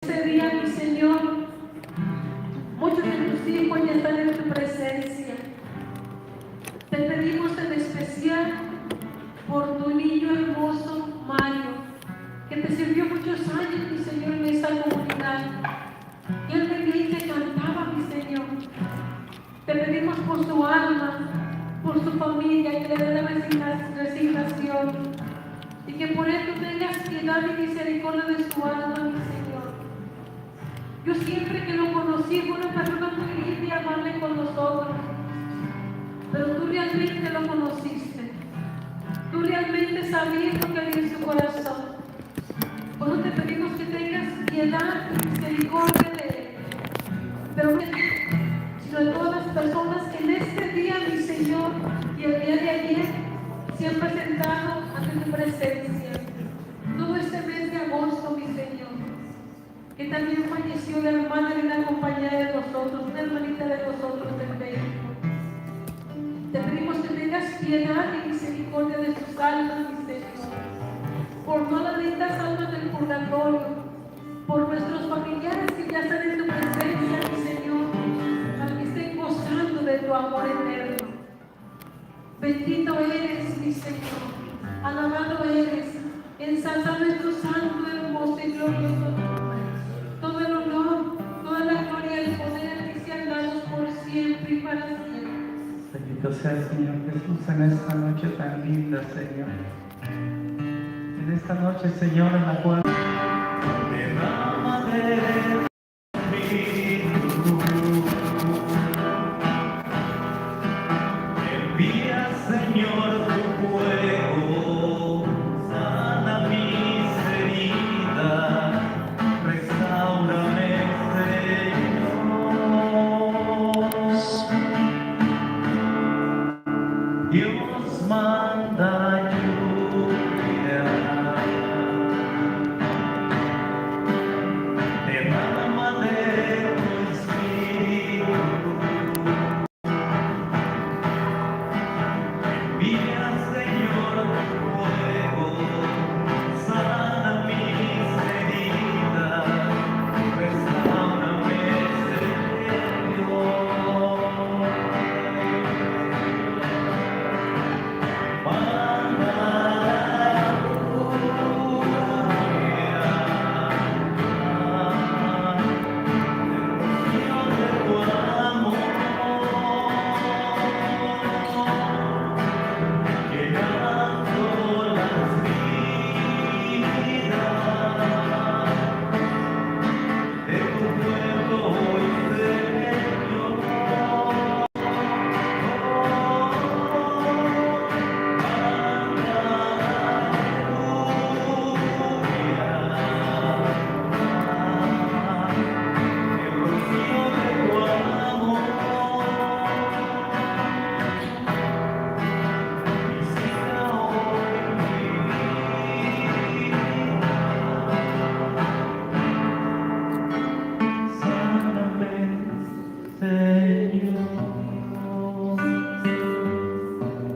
Este día, mi Señor, muchos de tus hijos ya están en tu presencia. Te pedimos en especial por tu niño hermoso, Mario, que te sirvió muchos años, mi Señor, en esta comunidad. Y él venía y te cantaba, mi Señor. Te pedimos por su alma, por su familia, que le dé la resignación. Y que por él tú tengas piedad y misericordia de su alma, mi Señor. Yo siempre que lo conocí fue una persona muy linda y amable con nosotros. Pero tú realmente lo conociste. Tú realmente sabías lo que había en su corazón. Por eso te pedimos que tengas piedad y misericordia de él. Pero no sino de todas las personas que en este día, mi Señor, y el día de ayer se han presentado ante tu presencia. Todo este mes de agosto, mi Señor, que también falleció la hermana de una compañera de nosotros, una hermanita de nosotros del México. Te pedimos que tengas piedad y misericordia de sus almas, mi Señor, por todas las lindas almas del purgatorio, por nuestros familiares que ya están en tu presencia, mi Señor, para que estén gozando de tu amor eterno. Bendito eres, mi Señor, alabado eres, ensalzado es tu santo, hermoso y glorioso nombre. Todo el honor, toda la gloria y el poder que sean dados por siempre y para siempre. Bendito sea el Señor Jesús en esta noche tan linda, Señor. En esta noche, Señor, en la cual envía, Señor, tu fuego, sana mis heridas, restaurame, Señor. Dios manda lluvia, derrama de tu espíritu. Envía, Señor, tu fuego, sana mis heridas, restaurame, Señor. Manda la lluvia de tu amor. Llenando las vidas de tu pueblo hoy, Señor. El rocío de tu amor. Visita hoy mi vida, sáname, Señor.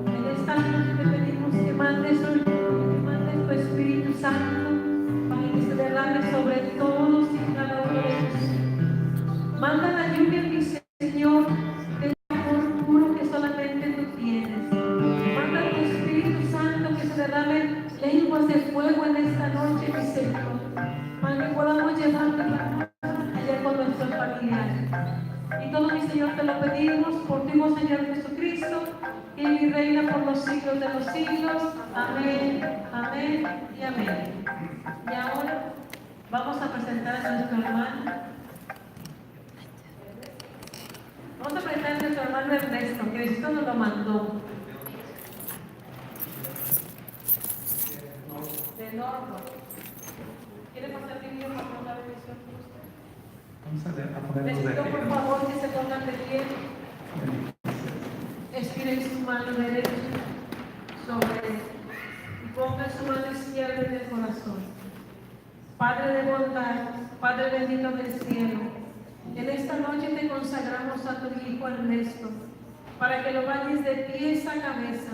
En esta noche te pedimos que mandes tu Espíritu Santo para que se derrame sobre todos y cada uno de ellos. Manda la lluvia, mi Señor, del amor puro que solamente tú tienes. Manda tu Espíritu Santo que se derrame lenguas de fuego en esta noche, mi Señor, para que podamos llevar la paz allá con nuestros familiares. Y todo, mi Señor, te lo pedimos por ti, oh Señor Jesucristo, y mi reina por los siglos de los siglos. Amén, amén y amén. Y ahora vamos a presentar a nuestro hermano. Vamos a presentar a nuestro hermano Ernesto, que Diosito nos lo mandó. De Norfolk. ¿Quiere pasar mi video para la bendición por usted? vamos a ponernos Les de pido pie. por favor que se pongan de pie. Estiren su mano derecha sobre él y pongan su mano izquierda en el corazón. Padre de bondad, Padre bendito del cielo, en esta noche te consagramos a tu hijo Ernesto, para que lo bañes de pies a cabeza,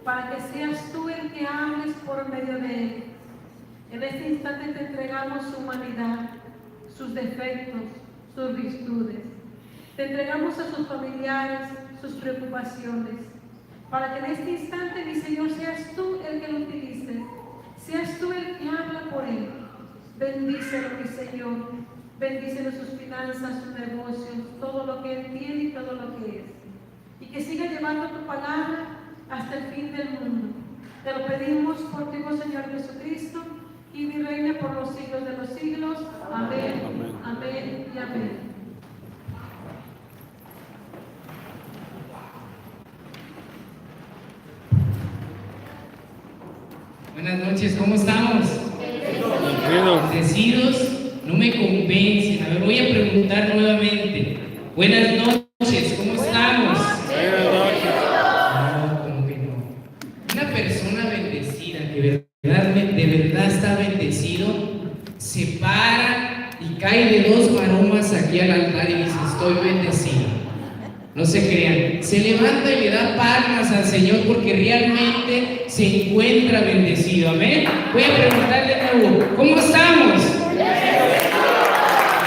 para que seas tú el que hables por medio de él. En este instante te entregamos su humanidad, sus defectos, sus virtudes. Te entregamos a sus familiares, sus preocupaciones, para que en este instante, mi Señor, seas tú el que lo utilices, seas tú el que habla por él. Bendícelo, mi Señor, bendícelo sus finanzas, sus negocios, todo lo que él tiene y todo lo que es. Y que siga llevando tu palabra hasta el fin del mundo. Te lo pedimos por ti, oh Señor Jesucristo, y mi reina por los siglos de los siglos. Amén, amén y amén. Buenas noches, ¿cómo estamos? Bendecidos, no me convencen. A ver, voy a preguntar nuevamente. Buenas noches, ¿cómo estamos? No, como que no. Una persona bendecida, que de verdad está bendecido, se para y cae de 2 maromas aquí al altar y dice: estoy bendecido. No se crean, se levanta y le da palmas al Señor porque realmente se encuentra bendecido. Amén. Voy a preguntarle de nuevo: ¿cómo estamos?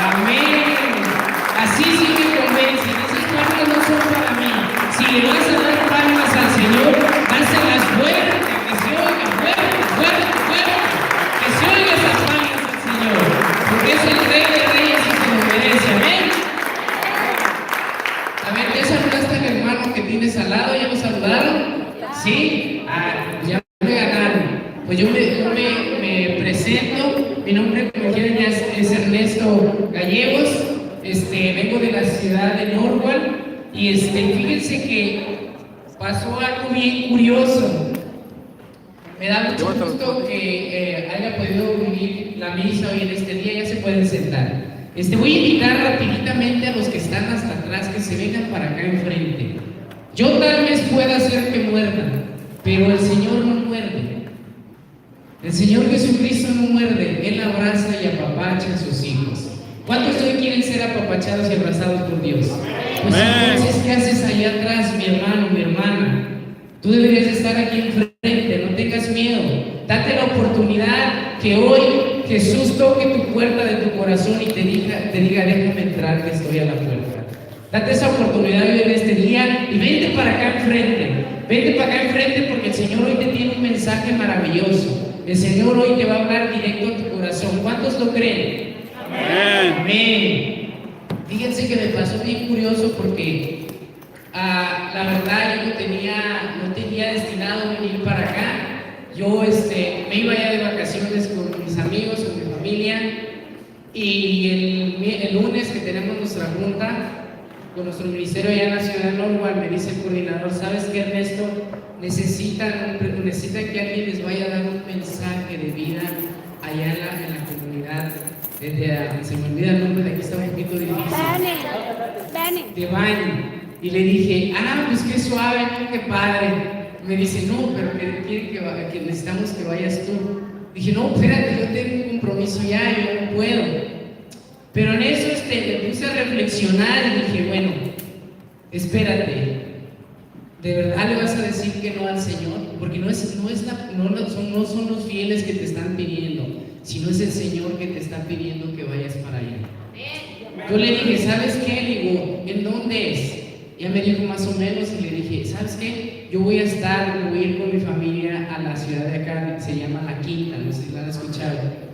Amén. Así sí me convencen. Esas palmas no son para mí. Si le vas a dar palmas al Señor, dáselas fuerte, que se oiga fuerte, fuerte, fuerte. Que se oiga esas palmas al Señor, porque es el Rey de Reyes y se lo merece. Amén. A ver, ¿ya saludaste al hermano que tienes al lado? ¿Ya lo saludaron? ¿Sí? Ya me ganaron. Pues yo me presento. Mi nombre, como quieran, ya es Ernesto Gallegos. Vengo de la ciudad de Norwalk. Y fíjense que pasó algo bien curioso. Me da mucho gusto que haya podido vivir la misa hoy en este día. Ya se pueden sentar. Voy a invitar rapiditamente a los que están hasta atrás que se vengan para acá enfrente. Yo tal vez pueda hacer que muerdan, pero el Señor no muerde. El Señor Jesucristo no muerde, Él abraza y apapacha a sus hijos. ¿Cuántos de hoy quieren ser apapachados y abrazados por Dios? Pues entonces, ¿qué haces allá atrás, mi hermano, mi hermana? Tú deberías estar aquí enfrente, no tengas miedo. Date la oportunidad que hoy Jesús toque tu puerta de tu corazón y te diga, déjame entrar, que estoy a la puerta. Date esa oportunidad hoy en este día y vente para acá enfrente. Vente para acá enfrente porque el Señor hoy te tiene un mensaje maravilloso. El Señor hoy te va a hablar directo a tu corazón. ¿Cuántos lo creen? Amén. Amén. Fíjense que me pasó bien curioso porque la verdad yo no tenía destinado venir para acá. Yo me iba ya de vacaciones con mis amigos, con mi familia, y el lunes que tenemos nuestra junta con nuestro ministerio allá en la ciudad de Norwalk, me dice el coordinador: ¿sabes qué, Ernesto? Necesitan que alguien les vaya a dar un mensaje de vida allá en la comunidad. Se me olvida el nombre, de aquí está un poquito difícil. De Bani. Y le dije: pues qué suave, ¿no? Qué padre. Me dice: no, pero quieren que necesitamos que vayas tú. Dije: no, espérate, yo tengo un compromiso ya, yo no puedo. Pero en eso me puse a reflexionar y dije: bueno, espérate, ¿de verdad le vas a decir que no al Señor? Porque no son los fieles que te están pidiendo, sino es el Señor que te está pidiendo que vayas para allá. Yo le dije: ¿sabes qué? Le digo: ¿en dónde es? Ya me dijo más o menos y le dije: ¿sabes qué? Yo voy a ir con mi familia a la ciudad de acá, se llama La Quinta, no sé si la han escuchado.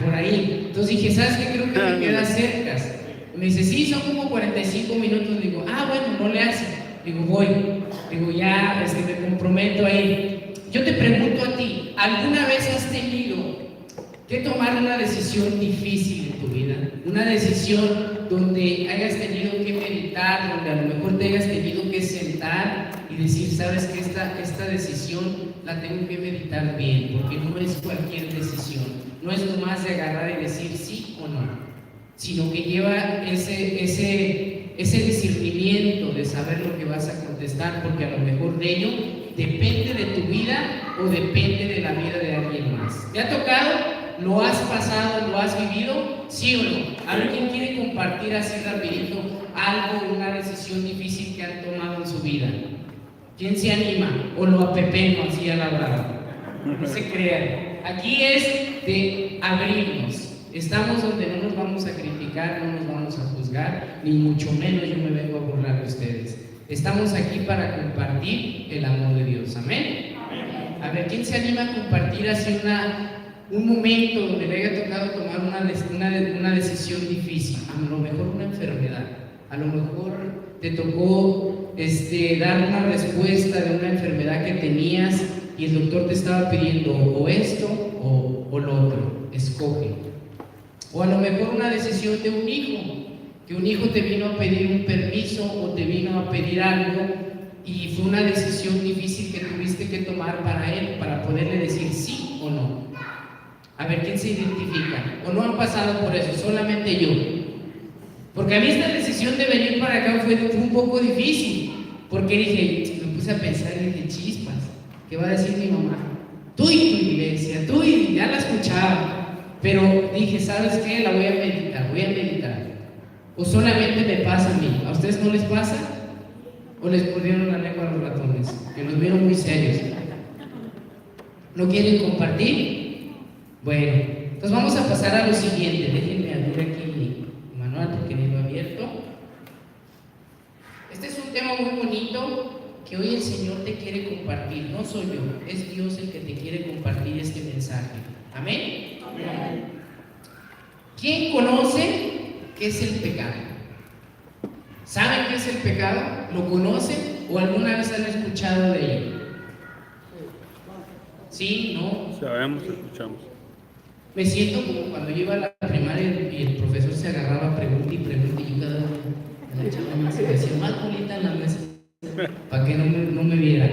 Por ahí. Entonces dije: ¿sabes qué? Creo que me queda cerca. Me dice: sí, son como 45 minutos. Digo: bueno, no le hace. Digo: voy. Digo: ya, me comprometo ahí. Yo te pregunto a ti, ¿alguna vez has tenido que tomar una decisión difícil en tu vida? Una decisión donde hayas tenido que meditar, donde a lo mejor te hayas tenido que sentar y decir: ¿sabes qué? Esta decisión la tengo que meditar bien, porque no es cualquier decisión, no es nomás de agarrar y decir sí o no, sino que lleva ese discernimiento de saber lo que vas a contestar, porque a lo mejor de ello depende de tu vida o depende de la vida de alguien más. ¿Te ha tocado? ¿Lo has pasado? ¿Lo has vivido? ¿Sí o no? ¿Alguien quiere compartir así rapidito algo, una decisión difícil que han tomado en su vida? ¿Quién se anima? ¿O lo apepeno así a la brava? No se crean. aquí es de abrirnos. Estamos donde no nos vamos a criticar, no nos vamos a juzgar, ni mucho menos yo me vengo a burlar de ustedes. Estamos aquí para compartir el amor de Dios. Amén. A ver, ¿quién se anima a compartir así un momento donde le haya tocado tomar una decisión difícil? A lo mejor una enfermedad, a lo mejor te tocó dar una respuesta de una enfermedad que tenías y el doctor te estaba pidiendo o esto o lo otro, escoge. O a lo mejor una decisión de un hijo, que un hijo te vino a pedir un permiso o te vino a pedir algo y fue una decisión difícil que tuviste que tomar para él, para poderle decir sí o no. A ver, ¿quién se identifica? ¿O no han pasado por eso? Solamente yo. Porque a mí esta decisión de venir para acá fue un poco difícil, porque dije, me puse a pensar y dije, chispas, ¿qué va a decir mi mamá? Tú y tu iglesia, tú y ya la escuchaba. Pero dije, ¿sabes qué? La voy a meditar. O solamente me pasa a mí. ¿A ustedes no les pasa? ¿O les pusieron la lengua a los ratones? Que nos vieron muy serios. ¿No quieren compartir? Bueno, entonces vamos a pasar a lo siguiente. Déjenme abrir aquí mi manual porque ni lo he abierto. Este es un tema muy bonito que hoy el Señor te quiere compartir. No soy yo, es Dios el que te quiere compartir este mensaje. ¿Amén? Amén. ¿Quién conoce qué es el pecado? ¿Saben qué es el pecado? ¿Lo conocen o alguna vez han escuchado de ello? ¿Sí? ¿No? Sabemos, escuchamos. Me siento como cuando yo iba a la primaria y el profesor se agarraba pregunta y pregunta y yo cada vez me la echaba más y me decía más bonita en la mesa para que no me vieran.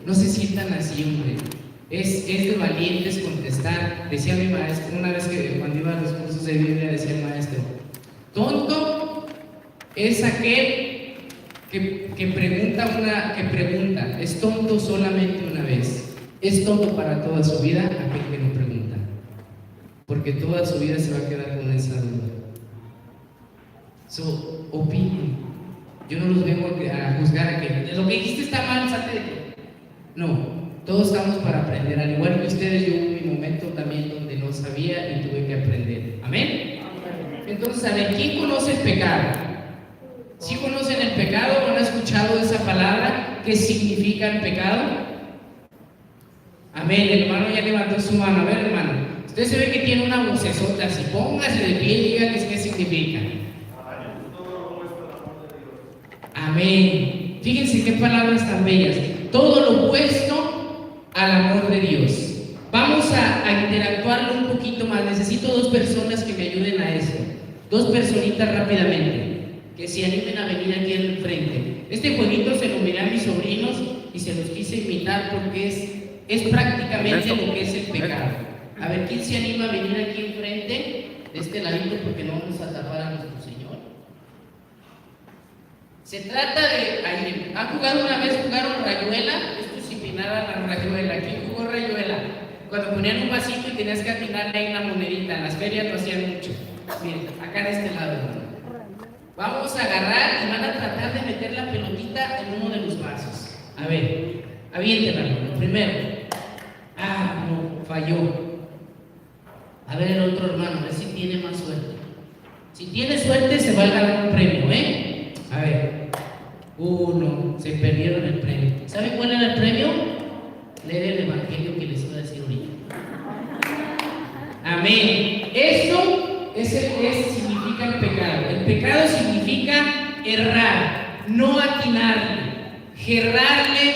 No se sientan así, hombre. Es de valientes contestar. Decía mi maestro, una vez que cuando iba a los cursos de Biblia, decía el maestro, tonto es aquel que pregunta, es tonto solamente una vez, es tonto para toda su vida aquel que no pregunta, porque toda su vida se va a quedar con esa duda. Opinen. Yo no los vengo a juzgar a que lo que dijiste está mal, salte de ti. No. Todos estamos para aprender, al igual que ustedes, yo hubo mi momento también donde no sabía y tuve que aprender. ¿Amén? Entonces, a ver, ¿quién conoce el pecado? ¿Sí conocen el pecado o han escuchado esa palabra? ¿Qué significa el pecado? Amén, el hermano ya levantó su mano. A ver, hermano, usted se ve que tiene una vocesota así, póngase de pie y diga qué significa. Amén. Fíjense qué palabras tan bellas. Todo lo opuesto al amor de Dios. Vamos a interactuarlo un poquito más. Necesito dos personas que me ayuden a esto. Dos personitas rápidamente, que se animen a venir aquí al frente. Este jueguito se lo miré a mis sobrinos y se los quise invitar porque es prácticamente lo que es el pecado. A ver, ¿quién se anima a venir aquí enfrente? De este ladito porque no vamos a tapar a nuestro Señor. Se trata de... ¿Han jugado una vez? ¿Jugaron rayuela? Esto es similar a la rayuela. ¿Quién jugó rayuela? Cuando ponían un vasito y tenías que atinarle ahí una monedita. En las ferias lo hacían mucho. Miren, acá de este lado. Vamos a agarrar y van a tratar de meter la pelotita en uno de los vasos. A ver, aviéntenla, lo primero. Ah, no, falló. A ver el otro hermano, a ver si tiene más suerte. Si tiene suerte se va a ganar un premio, ¿eh? A ver. No, se perdieron el premio. ¿Saben cuál era el premio? Leer el evangelio que les iba a decir ahorita. Amén. Eso significa el pecado. El pecado significa errar, no atinarle, gerrarle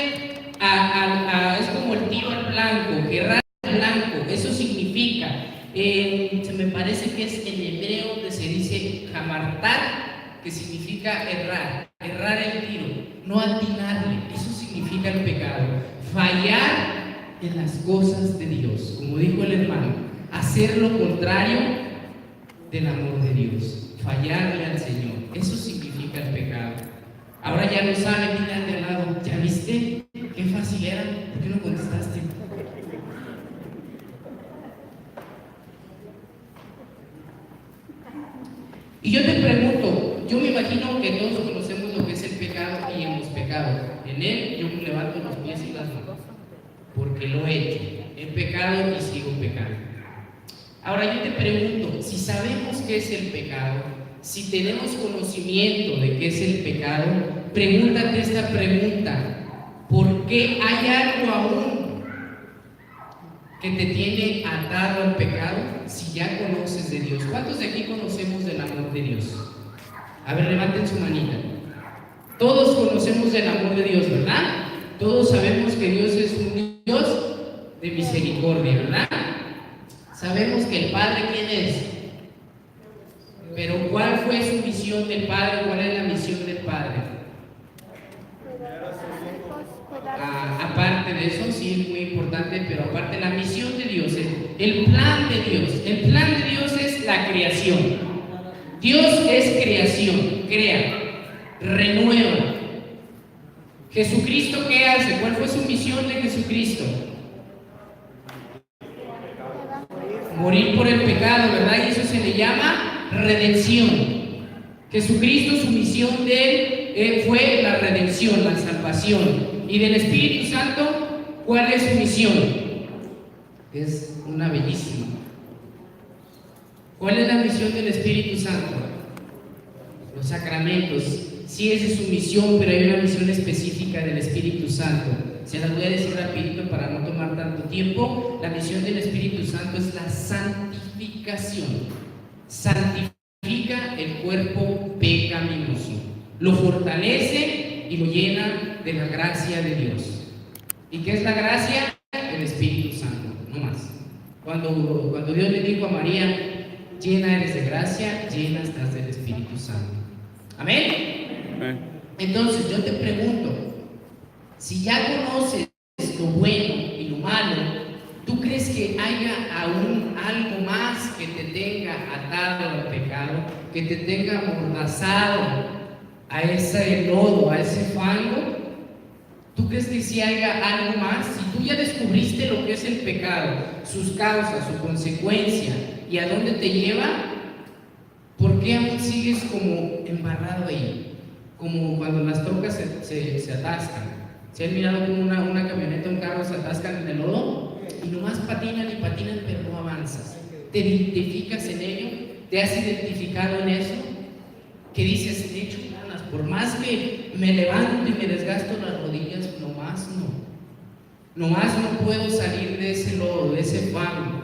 es como el tiro al blanco, gerrar al blanco. Eso significa, se me parece que es en hebreo donde se dice jamartar, que significa errar el tiro, no atinarle. Eso significa el pecado, fallar en las cosas de Dios, como dijo el hermano, hacer lo contrario del amor de Dios, fallarle al Señor. Eso significa el pecado. Ahora ya lo saben, miren de al lado, ¿ya viste? Qué fácil era, ¿por qué no contestaste? Y yo te pregunto, yo me imagino que todos conocemos lo que es el pecado y hemos pecado. En él yo me levanto los pies y las manos, porque lo he hecho. he pecado y sigo pecando. Ahora yo te pregunto, si sabemos qué es el pecado, si tenemos conocimiento de qué es el pecado, pregúntate esta pregunta: ¿por qué hay algo aún que te tiene atado al pecado si ya conoces de Dios? ¿Cuántos de aquí conocemos del amor de Dios? A ver, levanten su manita. Todos conocemos del amor de Dios, ¿verdad? Todos sabemos que Dios es un Dios de misericordia, ¿verdad? Sabemos que el Padre, ¿quién es? Pero ¿cuál fue su misión del Padre? ¿Cuál es la misión del Padre? Aparte de eso, sí es muy importante, pero aparte la misión de Dios, el plan de Dios. El plan de Dios es la creación. Dios es creación, crea, renueva. ¿Jesucristo qué hace? ¿Cuál fue su misión de Jesucristo? Morir por el pecado, ¿verdad? Y eso se le llama redención. Jesucristo, su misión de él fue la redención, la salvación. Y del Espíritu Santo, ¿cuál es su misión? Es una bellísima. ¿Cuál es la misión del Espíritu Santo? Los sacramentos. Sí, esa es su misión, pero hay una misión específica del Espíritu Santo. Se las voy a decir rapidito para no tomar tanto tiempo. La misión del Espíritu Santo es la santificación. Santifica el cuerpo pecaminoso, lo fortalece y lo llena de la gracia de Dios. ¿Y qué es la gracia? El Espíritu Santo, no más. Cuando Dios le dijo a María, llena eres de gracia, llena estás del Espíritu Santo. ¿Amén? Entonces yo te pregunto, si ya conoces lo bueno y lo malo, ¿tú crees que haya aún algo más que te tenga atado al pecado, que te tenga amordazado a ese lodo, a ese fango? ¿Tú crees que si haya algo más? Si tú ya descubriste lo que es el pecado, sus causas, su consecuencia y a dónde te lleva, ¿por qué aún sigues como embarrado ahí? Como cuando las trocas se atascan. ¿Se han mirado como una camioneta, un carro se atascan en el lodo? Y nomás patinan y patinan, pero no avanzas. ¿Te identificas en ello? ¿Te has identificado en eso? Que dices, de hecho, ganas, por más que me levanto y me desgasto las rodillas, nomás no puedo salir de ese lodo, de ese fango.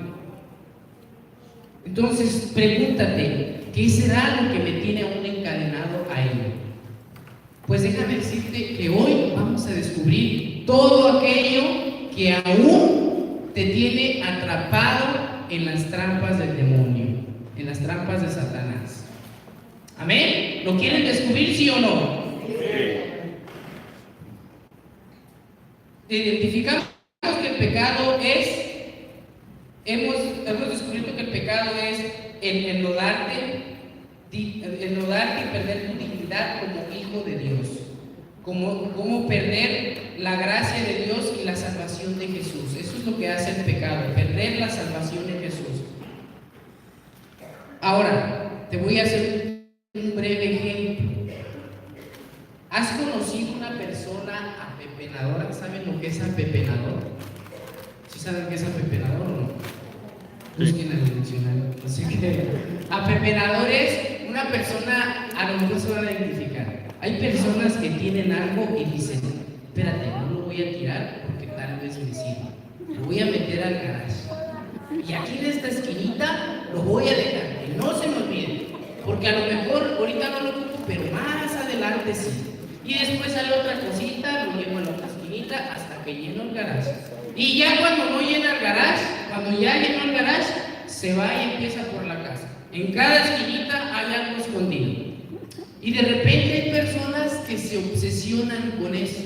Entonces, pregúntate, ¿qué será lo que me tiene aún encadenado a ello? Pues déjame decirte que hoy vamos a descubrir todo aquello que aún te tiene atrapado en las trampas del demonio, en las trampas de Satanás. ¿Amén? ¿Lo quieren descubrir, sí o no? Identificamos que el pecado es, hemos descubierto que el pecado es enlodarte y perder tu dignidad como hijo de Dios, como perder la gracia de Dios y la salvación de Jesús. Eso es lo que hace el pecado, perder la salvación de Jesús. Ahora, te voy a hacer un breve ejemplo. ¿Has conocido una persona apepenadora? ¿Saben lo que es apepenador? ¿Sí saben qué es apepenador o no? Busquen en el diccionario. Así que apepenador es una persona, a lo mejor se van a identificar. Hay personas que tienen algo y dicen, espérate, no lo voy a tirar porque tal vez me sirva. Lo voy a meter al garaje. Y aquí en esta esquinita lo voy a dejar, que no se me olvide. Porque a lo mejor ahorita no lo ocupo, pero más adelante sí. Y después sale otra cosita, lo llevo a la otra esquinita hasta que lleno el garaje. Y ya cuando no llena el garaje, cuando ya llenó el garaje, se va y empieza por la casa. En cada esquinita hay algo escondido. Y de repente hay personas que se obsesionan con eso.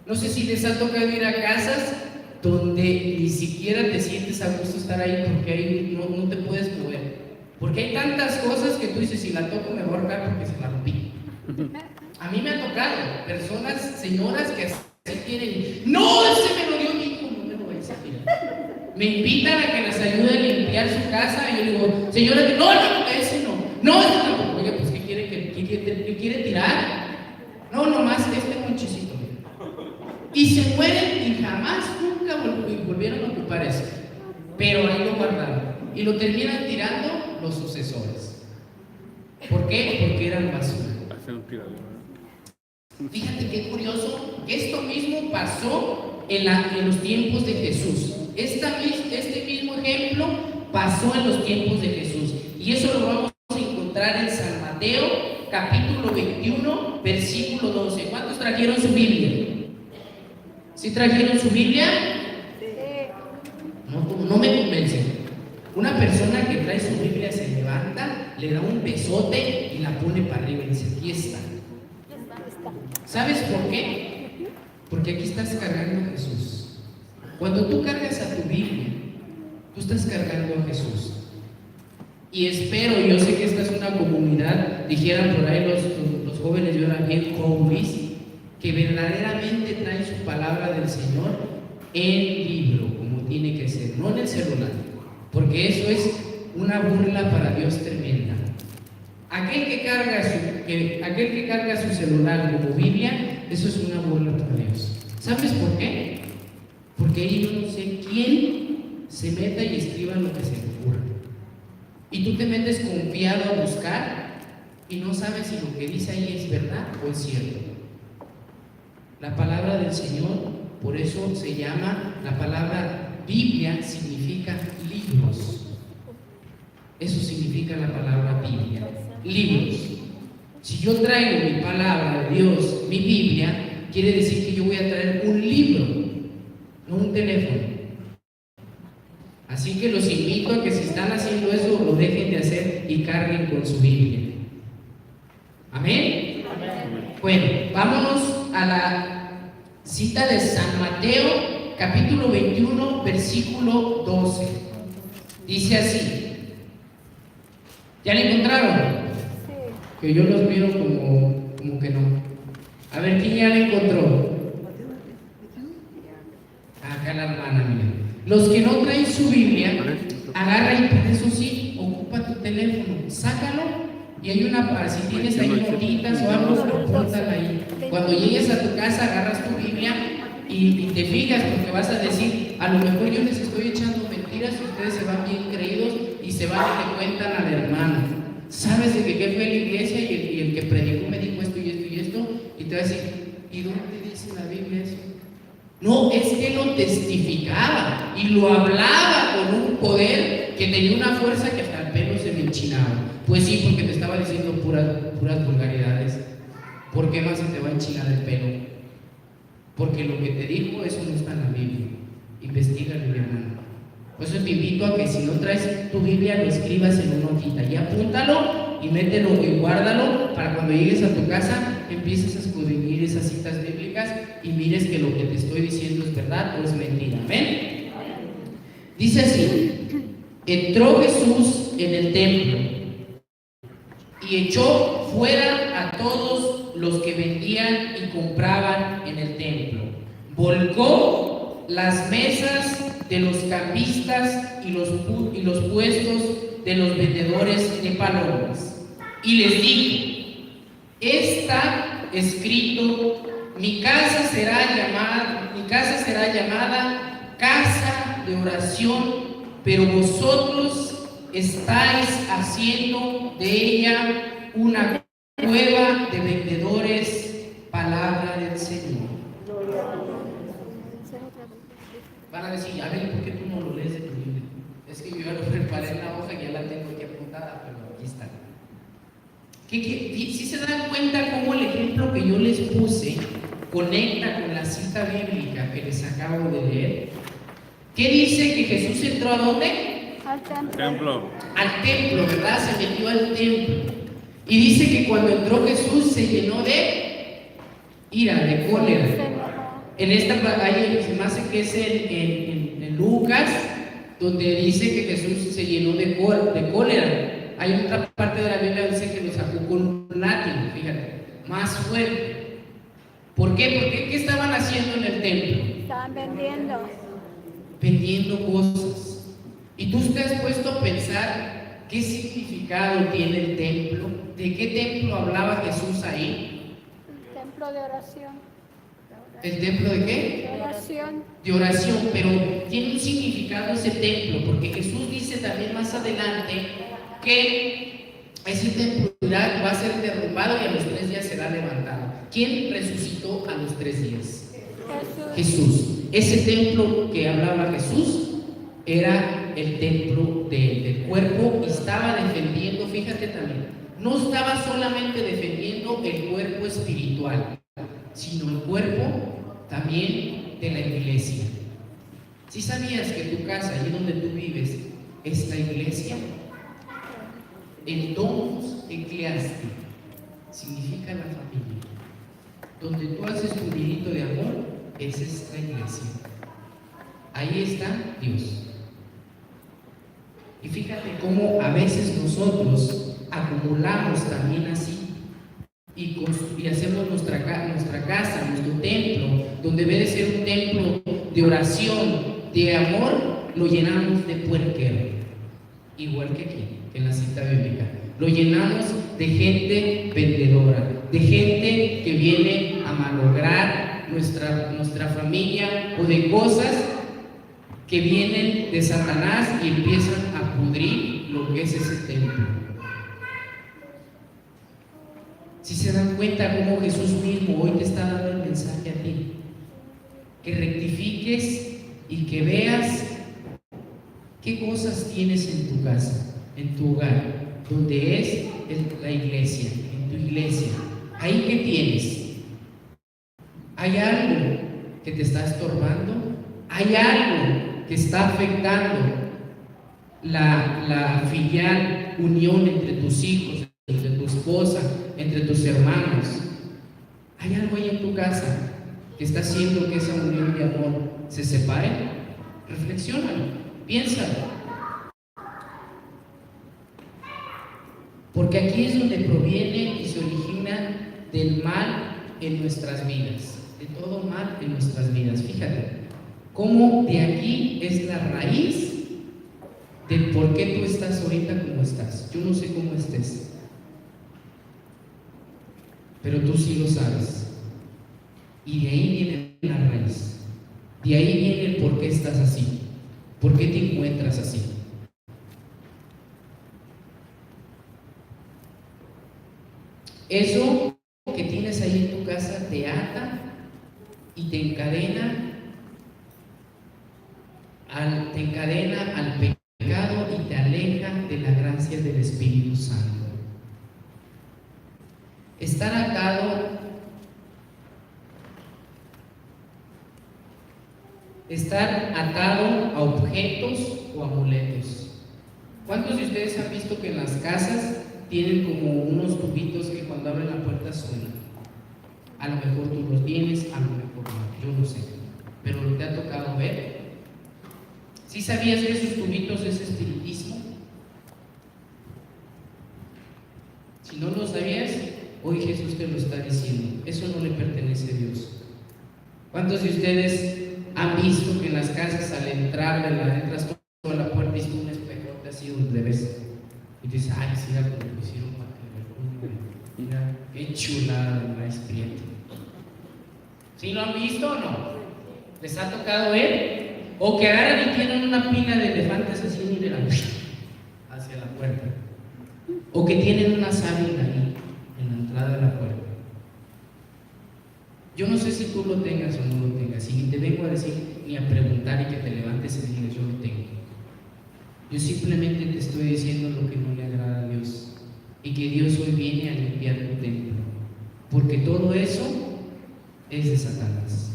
No sé si les ha tocado ir a casas donde ni siquiera te sientes a gusto estar ahí porque ahí no te puedes mover. Porque hay tantas cosas que tú dices, si la toco me voy a ahorcar porque se la rompí. A mí me ha tocado personas, señoras que así quieren, no, ese me lo dio mi hijo, no me lo vayas a tirar. Me invitan a que les ayude a limpiar su casa y yo digo, señora, no, ese no, ese tampoco. Oiga, pues ¿qué quiere? ¿Qué quiere tirar? No, nomás este monchecito. Y se mueren y jamás, nunca volvieron lo terminan tirando los sucesores. ¿Por qué? Porque eran basura. Fíjate qué curioso, esto mismo pasó en los tiempos de Jesús. Este mismo ejemplo pasó en los tiempos de Jesús. Y eso lo vamos a encontrar en San Mateo, capítulo 21, versículo 12. ¿Cuántos trajeron su Biblia? ¿Sí trajeron su Biblia? No me convencen. Una persona que trae su Biblia se levanta, le da un besote y la pone para arriba y dice, aquí está. ¿Sabes por qué? Porque aquí estás cargando a Jesús. Cuando tú cargas a tu Biblia, tú estás cargando a Jesús. Y espero, yo sé que esta es una comunidad, dijeran por ahí los jóvenes de ahora bien hobbies, que verdaderamente traen su palabra del Señor en libro, como tiene que ser, no en el celular, porque eso es una burla para Dios tremenda. Aquel que carga su celular como Biblia, eso es una burla para Dios. ¿Sabes por qué? Porque ahí yo no sé quién se meta y escriba lo que se le ocurra. Y tú te metes confiado a buscar y no sabes si lo que dice ahí es verdad o es cierto. La palabra del Señor, por eso se llama, la palabra Biblia significa libros. Eso significa la palabra Biblia, libros. Si yo traigo mi palabra de Dios, mi Biblia, quiere decir que yo voy a traer un libro, no un teléfono. Así que los invito a que si están haciendo eso, lo dejen de hacer y carguen con su Biblia. ¿Amén? Bueno, vámonos a la cita de San Mateo, capítulo 21, versículo 12. Dice así. ¿Ya la encontraron? Sí. Que yo los miro como que no. A ver, ¿quién ya la encontró? Acá la hermana, mira. Los que no traen su Biblia, agarra y para eso sí, ocupa tu teléfono, sácalo y hay una, si tienes ahí notitas o algo, apúntala ahí. Cuando llegues a tu casa, agarras tu Biblia y te fijas, porque vas a decir, a lo mejor yo les estoy echando mentiras y ustedes se van bien creídos y se van y te cuentan al hermano. ¿Sabes de que fue a la iglesia y el que predicó me dijo esto y esto y esto? Y te va a decir, ¿y dónde dice la Biblia eso? No, es que lo testificaba y lo hablaba con un poder que tenía una fuerza que hasta el pelo se me enchinaba. Pues sí, porque te estaba diciendo puras vulgaridades. ¿Por qué más se te va a enchinar el pelo? Porque lo que te dijo, eso no está en la Biblia. Investígalo, mi hermano. Por eso te invito a que si no traes tu Biblia, lo escribas en una hojita y apúntalo y mételo y guárdalo para cuando llegues a tu casa empieces a escudriñar esas citas bíblicas y mires que lo que te estoy diciendo es verdad o es mentira. ¿Amén? Dice así: entró Jesús en el templo y echó fuera a todos los que vendían y compraban en el templo. Volcó las mesas de los cambistas y los puestos de los vendedores de palomas. Y les dijo: está escrito, mi casa será llamada casa de oración, pero vosotros estáis haciendo de ella una cueva de vendedores. Palabra del Señor. Van a decir, a ver, ¿por qué tú no lo lees de tu Biblia? Es que yo ya lo preparé en la hoja y ya la tengo aquí apuntada, pero aquí está. Si se dan cuenta cómo el ejemplo que yo les puse conecta con la cita bíblica que les acabo de leer. ¿Qué dice? Que Jesús entró ¿a dónde? Al templo. Al templo, ¿verdad? Se metió al templo. Y dice que cuando entró Jesús se llenó de ira, de cólera. En esta, ahí se me hace que es en Lucas, donde dice que Jesús se llenó de cólera. Hay otra parte de la Biblia que dice que lo sacó con un látigo, fíjate, más fuerte. ¿Por qué? Porque ¿qué estaban haciendo en el templo? Estaban vendiendo. Vendiendo cosas. ¿Y tú te has puesto a pensar qué significado tiene el templo? ¿De qué templo hablaba Jesús ahí? El templo de oración. ¿El templo de qué? Oración. De oración, pero tiene un significado ese templo, porque Jesús dice también más adelante que ese templo va a ser derrumbado y a los 3 días será levantado. ¿Quién resucitó a los 3 días? Jesús. Ese templo que hablaba Jesús era el templo del cuerpo y estaba defendiendo, fíjate también, no estaba solamente defendiendo el cuerpo espiritual, sino el cuerpo también de la iglesia. ¿Sí sabías que tu casa, allí donde tú vives, es la iglesia? El domos ecclesiae significa la familia. Donde tú haces tu nidito de amor, esa es la iglesia. Ahí está Dios. Y fíjate cómo a veces nosotros acumulamos también así y hacemos nuestra casa, nuestro templo, donde debe de ser un templo de oración, de amor, lo llenamos de puerquero, igual que aquí, en la cita bíblica. Lo llenamos de gente vendedora, de gente que viene a malograr nuestra familia, o de cosas que vienen de Satanás y empiezan a pudrir lo que es ese templo. Si se dan cuenta cómo Jesús mismo hoy te está dando el mensaje a ti, que rectifiques y que veas qué cosas tienes en tu casa, en tu hogar, donde es la iglesia, en tu iglesia. Ahí que tienes. ¿Hay algo que te está estorbando? ¿Hay algo que está afectando la filial unión entre tus hijos, entre tu esposa, entre tus hermanos? ¿Hay algo ahí en tu casa que está haciendo que esa unión de amor se separe? Reflexiónalo, piénsalo. Porque aquí es donde proviene y se origina del mal en nuestras vidas, de todo mal en nuestras vidas. Fíjate cómo de aquí es la raíz de por qué tú estás ahorita como estás. Yo no sé cómo estés, pero tú sí lo sabes. Y de ahí viene la raíz, de ahí viene el por qué estás así, por qué te encuentras así. Eso que tienes ahí en tu casa te ata y te encadena al pecado y te aleja de la gracia del Espíritu Santo. Estar atado a objetos o amuletos. ¿Cuántos de ustedes han visto que en las casas tienen como unos tubitos que cuando abren la puerta suenan? A lo mejor tú los tienes, a lo mejor no, yo no sé, pero te ha tocado ver. ¿Sí sabías que esos tubitos es espiritismo? Si no lo sabías, hoy Jesús te lo está diciendo. Eso no le pertenece a Dios. ¿Cuántos de ustedes han visto que en las casas al entrar entras toda la puerta y está un espejote así donde ves? Y dices, ay, sí, mira cómo lo hicieron para que me mira, qué chulada de maíz prieto. ¿Sí lo han visto o no? ¿Les ha tocado ver? O que agarran y tienen una pila de elefantes así y le dan hacia la puerta. O que tienen una sábila ahí en la entrada de la puerta. Yo no sé si tú lo tengas o no lo tengas, y ni te vengo a decir ni a preguntar y que te levantes y digas yo lo tengo. Yo simplemente te estoy diciendo lo que no le agrada a Dios, y que Dios hoy viene a limpiar tu templo, porque todo eso es de Satanás.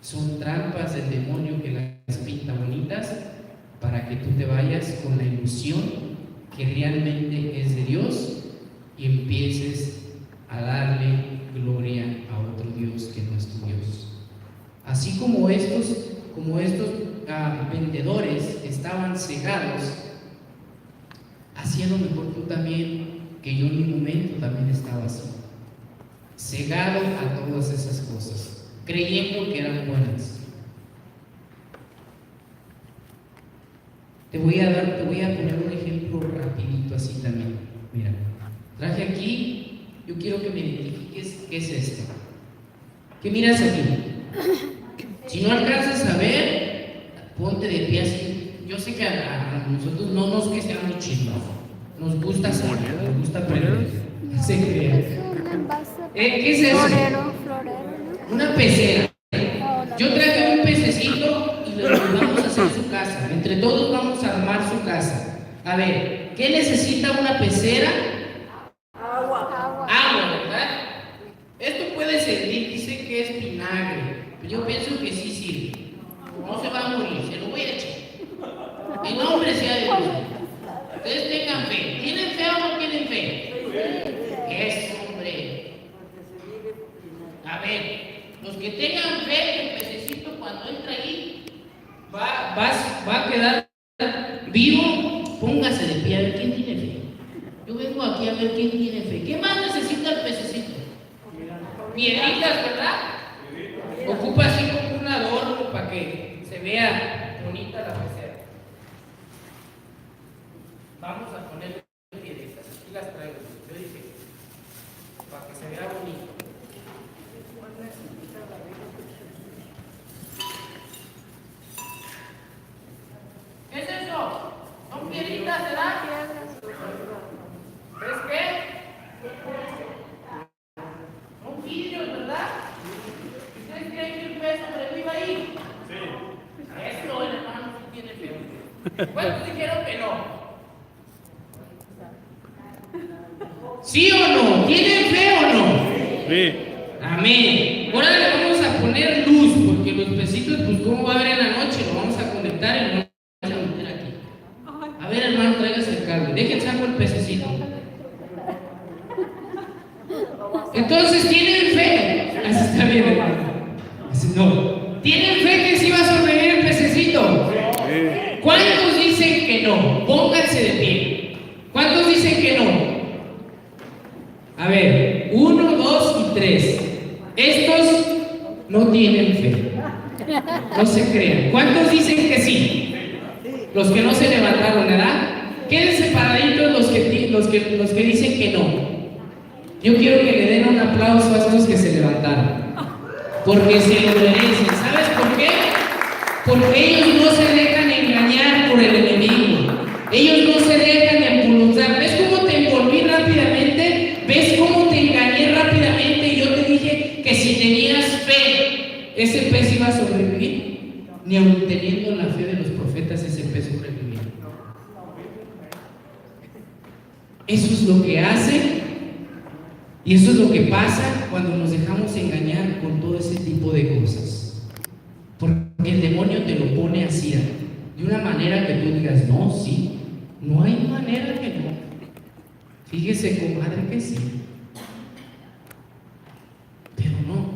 Son trampas del demonio que las pinta bonitas para que tú te vayas con la ilusión que realmente es de Dios y empieces a darle gloria a otro Dios que no es tu Dios. Así como estos vendedores estaban cegados, así a lo mejor tú también, que yo en mi momento también estaba así, cegado a todas esas cosas, creyendo que eran buenas. Te voy a poner un ejemplo rapidito así también. Mira, traje aquí, yo quiero que me identifiques qué es esto. ¿Qué miras aquí? Si no alcanzas a ver, ponte de pie así. Yo sé que a nosotros no es que seamos chismosos, nos gusta saber, nos gusta aprender. Se crea. Un envase. ¿Qué es eso? Florero, ¿no? Una pecera. No, la Yo traje un pececito y lo vamos a hacer su casa. Entre todos vamos a armar su casa. A ver, ¿qué necesita una pecera? agua. Agua, ¿verdad? Esto puede servir, dice que es vinagre, pero yo pienso que sí sirve. No se va a morir, se lo voy a echar. En nombre sea de Dios. Ustedes tengan fe. ¿Tienen fe o no tienen fe? Eso, hombre. A ver, los que tengan fe, el pececito cuando entra ahí va a quedar vivo. Póngase de pie, a ver quién tiene fe. Yo vengo aquí a ver quién tiene fe. ¿Qué más necesita el pececito? Piedritas, ¿verdad? Ocupa así como un adorno para que se vea bonita la pecera. Vamos a poner piedritas. Aquí las traigo. Yo dije, para que se vea bonito. ¿Qué es eso? ¿Son piedritas, verdad? ¿Ves qué? Son vidrios, ¿verdad? ¿Ustedes creen que el pez sobreviva ahí? Sí. Eso, el hermano, sí tiene fe. ¿Cuántos dijeron que no? ¿Sí o no? ¿Tienen fe o no? Sí. Amén. Ahora le vamos a poner luz, porque los pecitos, pues, ¿cómo va a ver en la noche? Lo vamos a conectar y lo vamos a meter aquí. A ver, hermano, tráigase el cable. Dejen saco el pececito. Entonces, ¿tienen fe? Así está bien, hermano. Así no. ¿Tienen fe que sí va a sobrevivir el pececito? ¿Cuántos dicen que no? Pónganse de pie. ¿Cuántos dicen que no? A ver, 1, 2 y 3. Estos no tienen fe. No se crean. ¿Cuántos dicen que sí? Los que no se levantaron, ¿verdad? Queden separaditos los que dicen que no. Yo quiero que le den un aplauso a esos que se levantaron. Porque se lo merecen. ¿Sabes por qué? Porque ellos no se dejan engañar por el enemigo. Ellos no se dejan empuluzar. ¿Ves cómo te envolví rápidamente? ¿Ves cómo te engañé rápidamente? Y yo te dije que si tenías fe, ese pez iba a sobrevivir. Ni aun teniendo la fe de los profetas, ese pez sobrevivía. Eso es lo que hace. Y eso es lo que pasa cuando nos dejamos engañar con todo ese tipo de cosas. Porque el demonio te lo pone así, de una manera que tú digas, no, sí, no hay manera que no. Fíjese, comadre, que sí. Pero no.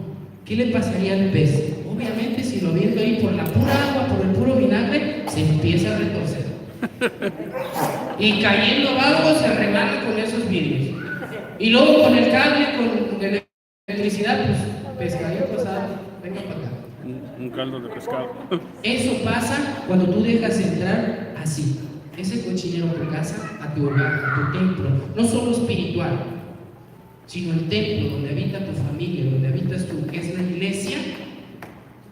¿Qué le pasaría al pez? Obviamente, si lo viendo ahí por la pura agua, por el puro vinagre, se empieza a retorcer. Y cayendo abajo se remana con esos vidrios. Y luego con el cable, con la electricidad, pues pescadito asado, venga para acá. Un caldo de pescado. Eso pasa cuando tú dejas entrar así, ese cochinero a tu casa, a tu hogar, a tu templo, no solo espiritual, sino el templo donde habita tu familia, donde habitas tú, que es la iglesia.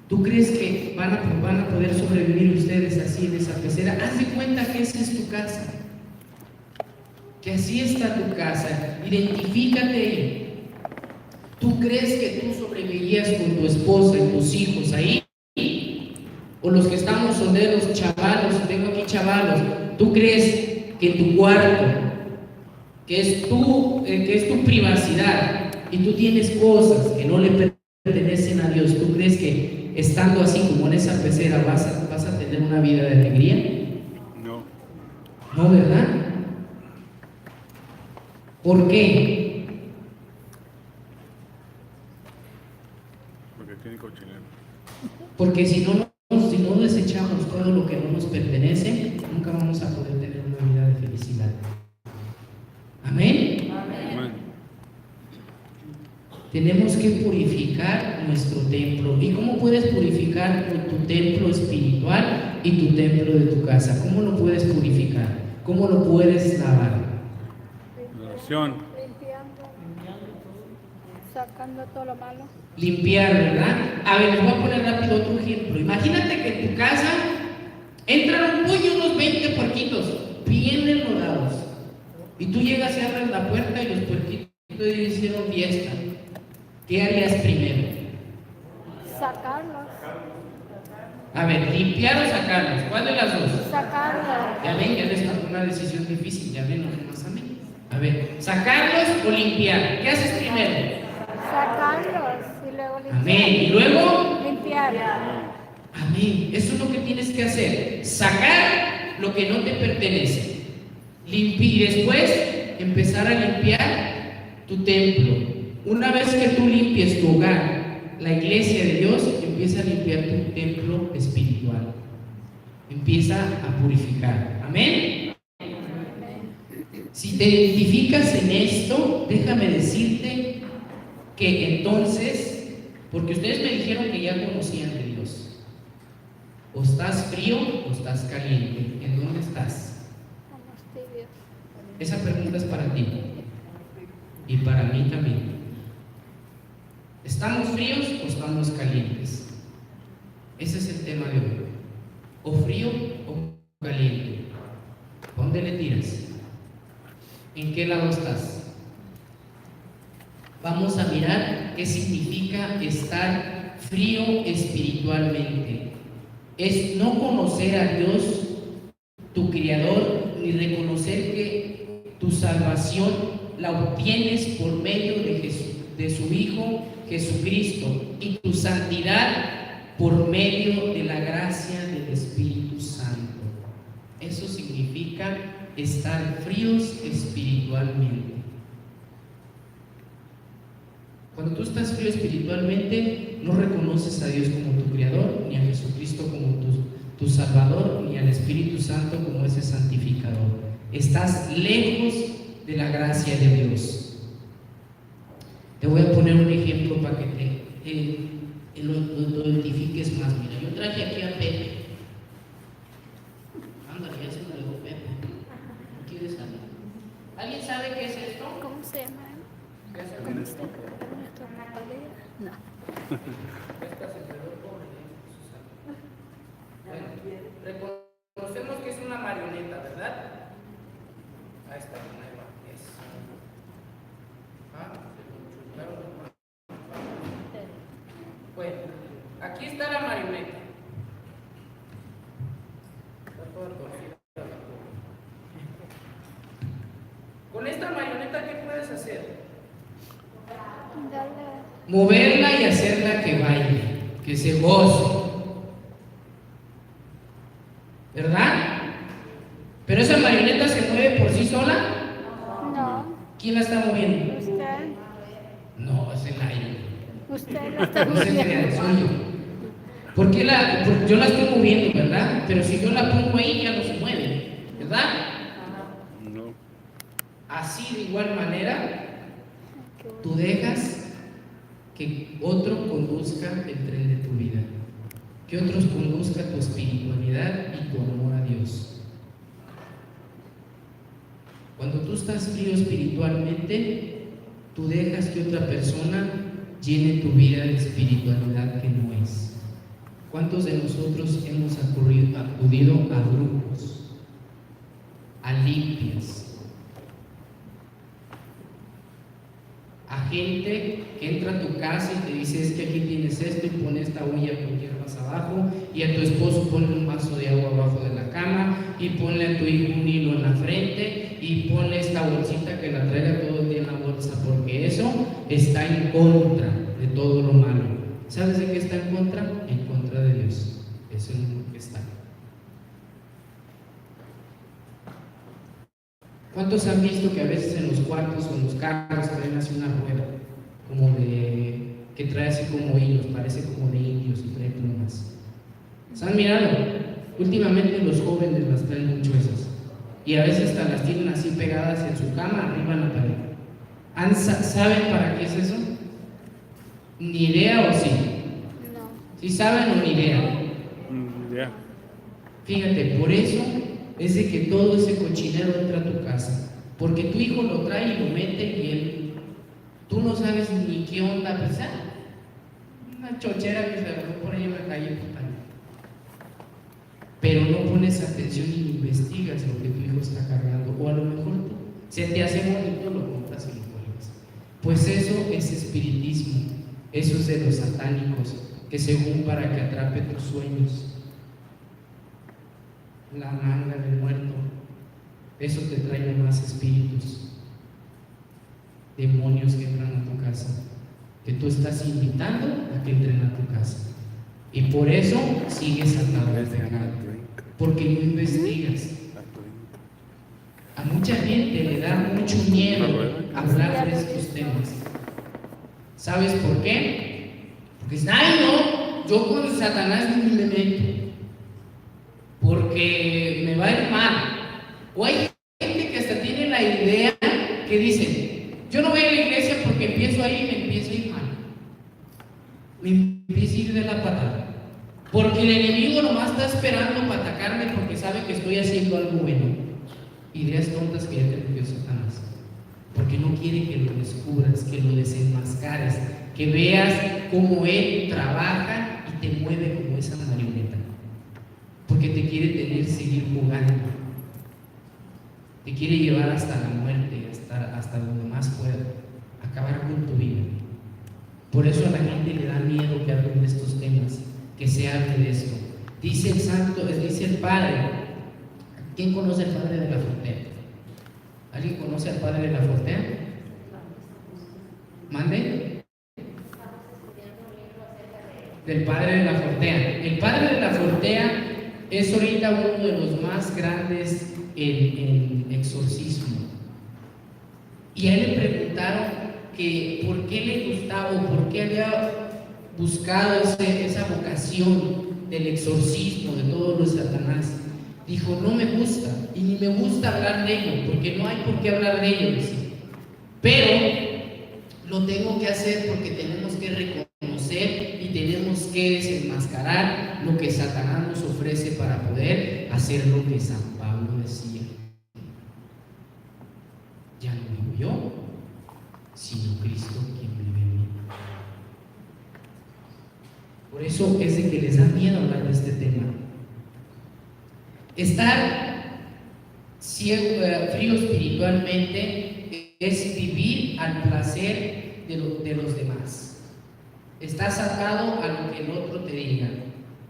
¿Tú crees que van a poder sobrevivir ustedes así en esa pecera? Haz de cuenta que esa es tu casa. Que así está tu casa. Identifícate. ¿Tú crees que tú sobrevivirías con tu esposa y tus hijos ahí? O los que estamos solteros, chavalos, tengo aquí chavalos, ¿tú crees que tu cuarto, que es tu privacidad, y tú tienes cosas que no le pertenecen a Dios, ¿tú crees que estando así como en esa pecera vas a tener una vida de alegría? No. No, ¿verdad? ¿Por qué? Porque tiene cochinero. Porque si no desechamos todo lo que no nos pertenece, nunca vamos a poder tener una vida de felicidad. Amén. Amén. Tenemos que purificar nuestro templo. ¿Y cómo puedes purificar tu templo espiritual y tu templo de tu casa? ¿Cómo lo puedes purificar? ¿Cómo lo puedes lavar? La oración. Sacando todo lo malo. Limpiar, ¿verdad? A ver, les voy a poner rápido otro ejemplo. Imagínate que en tu casa entran un puño unos 20 puerquitos, bien enlodados. Y tú llegas y abres la puerta y los puerquitos hicieron fiesta. ¿Qué harías primero? Sacarlos. A ver, limpiar o sacarlos. ¿Cuál de las dos? Sacarlos. Ya ven, ya les tomó una decisión difícil, ya ven, no más a mí. A ver, ¿sacarlos o limpiar? ¿Qué haces primero? Sacarlos y luego limpiar. Amén. ¿Y luego? Limpiar. Amén. Eso es lo que tienes que hacer. Sacar lo que no te pertenece. Y después empezar a limpiar tu templo. Una vez que tú limpies tu hogar, la iglesia de Dios empieza a limpiar tu templo espiritual. Empieza a purificar. Amén. Si te identificas en esto, déjame decirte que entonces, porque ustedes me dijeron que ya conocían de Dios, o estás frío o estás caliente. ¿En dónde estás? Somos tibios. Esa pregunta es para ti y para mí también. ¿Estamos fríos o estamos calientes? Ese es el tema de hoy. O frío o caliente. ¿Dónde le tiras? ¿En qué lado estás? Vamos a mirar qué significa estar frío espiritualmente. Es no conocer a Dios, tu Creador, ni reconocer que tu salvación la obtienes por medio de su Hijo Jesucristo, y tu santidad por medio de la gracia del Espíritu Santo. Eso significa estar fríos espiritualmente. Cuando tú estás frío espiritualmente, no reconoces a Dios como tu Creador, ni a Jesucristo como tu Salvador, ni al Espíritu Santo como ese santificador. Estás lejos de la gracia de Dios. Te voy a poner un ejemplo para que lo identifiques más. Mira, yo traje aquí a Pepe. Ándale, ya se me dejó Pepe. No quiere salir. ¿Alguien sabe qué es esto? ¿Cómo se llama? ¿Qué es ¿Quién es? No. Esta se quedó pobre, Susana. Bueno, reconocemos que es una marioneta, ¿verdad? Ahí está, ahí va. Eso. Se lo chutaron. Bueno, aquí está la marioneta. Está toda torcida la pobre. Con esta marioneta, ¿qué puedes hacer? Dale. Moverla y hacerla que baile, que se goce, ¿verdad? Pero esa marioneta se mueve por sí sola. No. ¿Quién la está moviendo? Usted. No, es el aire. Usted la está No se crea, moviendo. soy yo. Porque yo la estoy moviendo, ¿verdad? Pero si yo la pongo ahí, ya no se mueve, ¿verdad? No. Así de igual manera, tú dejas que otro conduzca el tren de tu vida, que otros conduzca tu espiritualidad y tu amor a Dios. Cuando tú estás frío espiritualmente, tú dejas que otra persona llene tu vida de espiritualidad que no es. ¿Cuántos de nosotros hemos acudido a grupos, a limpias, a gente que entra a tu casa y te dice: es que aquí tienes esto, y pone esta olla con hierbas abajo, y a tu esposo ponle un vaso de agua abajo de la cama, y ponle a tu hijo un hilo en la frente, y ponle esta bolsita que la traiga todo el día en la bolsa, porque eso está en contra de todo lo malo. ¿Sabes de qué está en contra? En contra de Dios. Eso es lo que está. ¿Cuántos han visto que a veces en los cuartos o en los carros traen así una rueda, como de, que trae así como hilos, parece como de indios y trae plumas? ¿Se han mirado? Últimamente los jóvenes las traen mucho esas, y a veces hasta las tienen así pegadas en su cama, arriba en la pared. ¿Saben para qué es eso? ¿Ni idea o sí? No. ¿Sí saben o ni idea? Ya. Fíjate, por eso es de que todo ese cochinero entra a tu casa, porque tu hijo lo trae y lo mete y él Tú no sabes ni qué onda pensar. Una chochera que se agarró por ahí en la calle, pero no pones atención y investigas lo que tu hijo está cargando, o a lo mejor tú, se te hace bonito, lo compras y lo cuelgas. Pues eso es espiritismo, eso es de los satánicos, que según para que atrape tus sueños, la manga del muerto, eso te trae más espíritus, demonios que entran a tu casa, que tú estás invitando a que entren a tu casa, y por eso sigues atado al pecado, porque no investigas. A mucha gente le da mucho miedo hablar de estos temas. ¿Sabes por qué? Porque dicen, ay no, yo con Satanás ni me meto, porque me va a ir mal. O hay gente que hasta tiene la idea que dice, yo no voy a la iglesia porque empiezo ahí y me empieza a ir mal, me empieza a ir de la patada, porque el enemigo nomás está esperando para atacarme porque sabe que estoy haciendo algo bueno. Ideas tontas que ya te metió Satanás, porque no quiere que lo descubras, que lo desenmascares, que veas cómo él trabaja y te mueve como esa marioneta, porque te quiere tener, seguir jugando, te quiere llevar hasta la muerte, hasta donde más pueda, acabar con tu vida. Por eso a la gente le da miedo que hablen de estos temas, que se hable de esto. Dice el santo, dice el Padre. ¿Quién conoce al Padre de la Fortea? ¿Alguien conoce al Padre de la Fortea? ¿Mande? Del Padre de la Fortea. El Padre de la Fortea es ahorita uno de los más grandes en exorcismo. Y a él le preguntaron que por qué le gustaba o por qué había buscado esa vocación del exorcismo, de todo lo de Satanás. Dijo, no me gusta, y ni me gusta hablar de ello, porque no hay por qué hablar de ello, pero lo tengo que hacer porque tenemos que reconocer y tenemos que desenmascarar lo que Satanás nos ofrece para poder hacer lo que San Pablo decía. Ya no vivo yo, sino Cristo quien vive en mí. Por eso es de que les da miedo hablar de este tema. Estar frío espiritualmente es vivir al placer de los demás. Estás atado a lo que el otro te diga,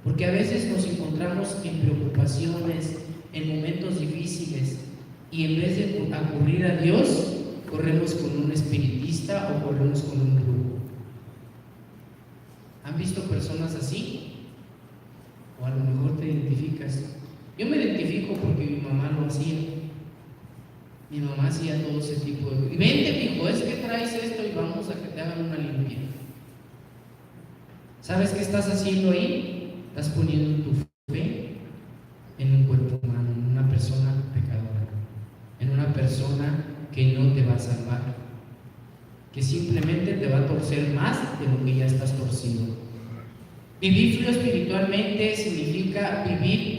porque a veces nos encontramos en preocupaciones, en momentos difíciles, y en vez de acudir a Dios, corremos con un espiritista o corremos con un brujo. ¿Han visto personas así? O a lo mejor te identificas. Yo me identifico porque mi mamá lo hacía. Mi mamá hacía todo ese tipo de... Y vente, mijo, es que traes esto y vamos a que te hagan una limpia. ¿Sabes qué estás haciendo ahí? Estás poniendo tu fe en un cuerpo humano, en una persona pecadora, en una persona que no te va a salvar, que simplemente te va a torcer más de lo que ya estás torcido. Vivir frío espiritualmente significa vivir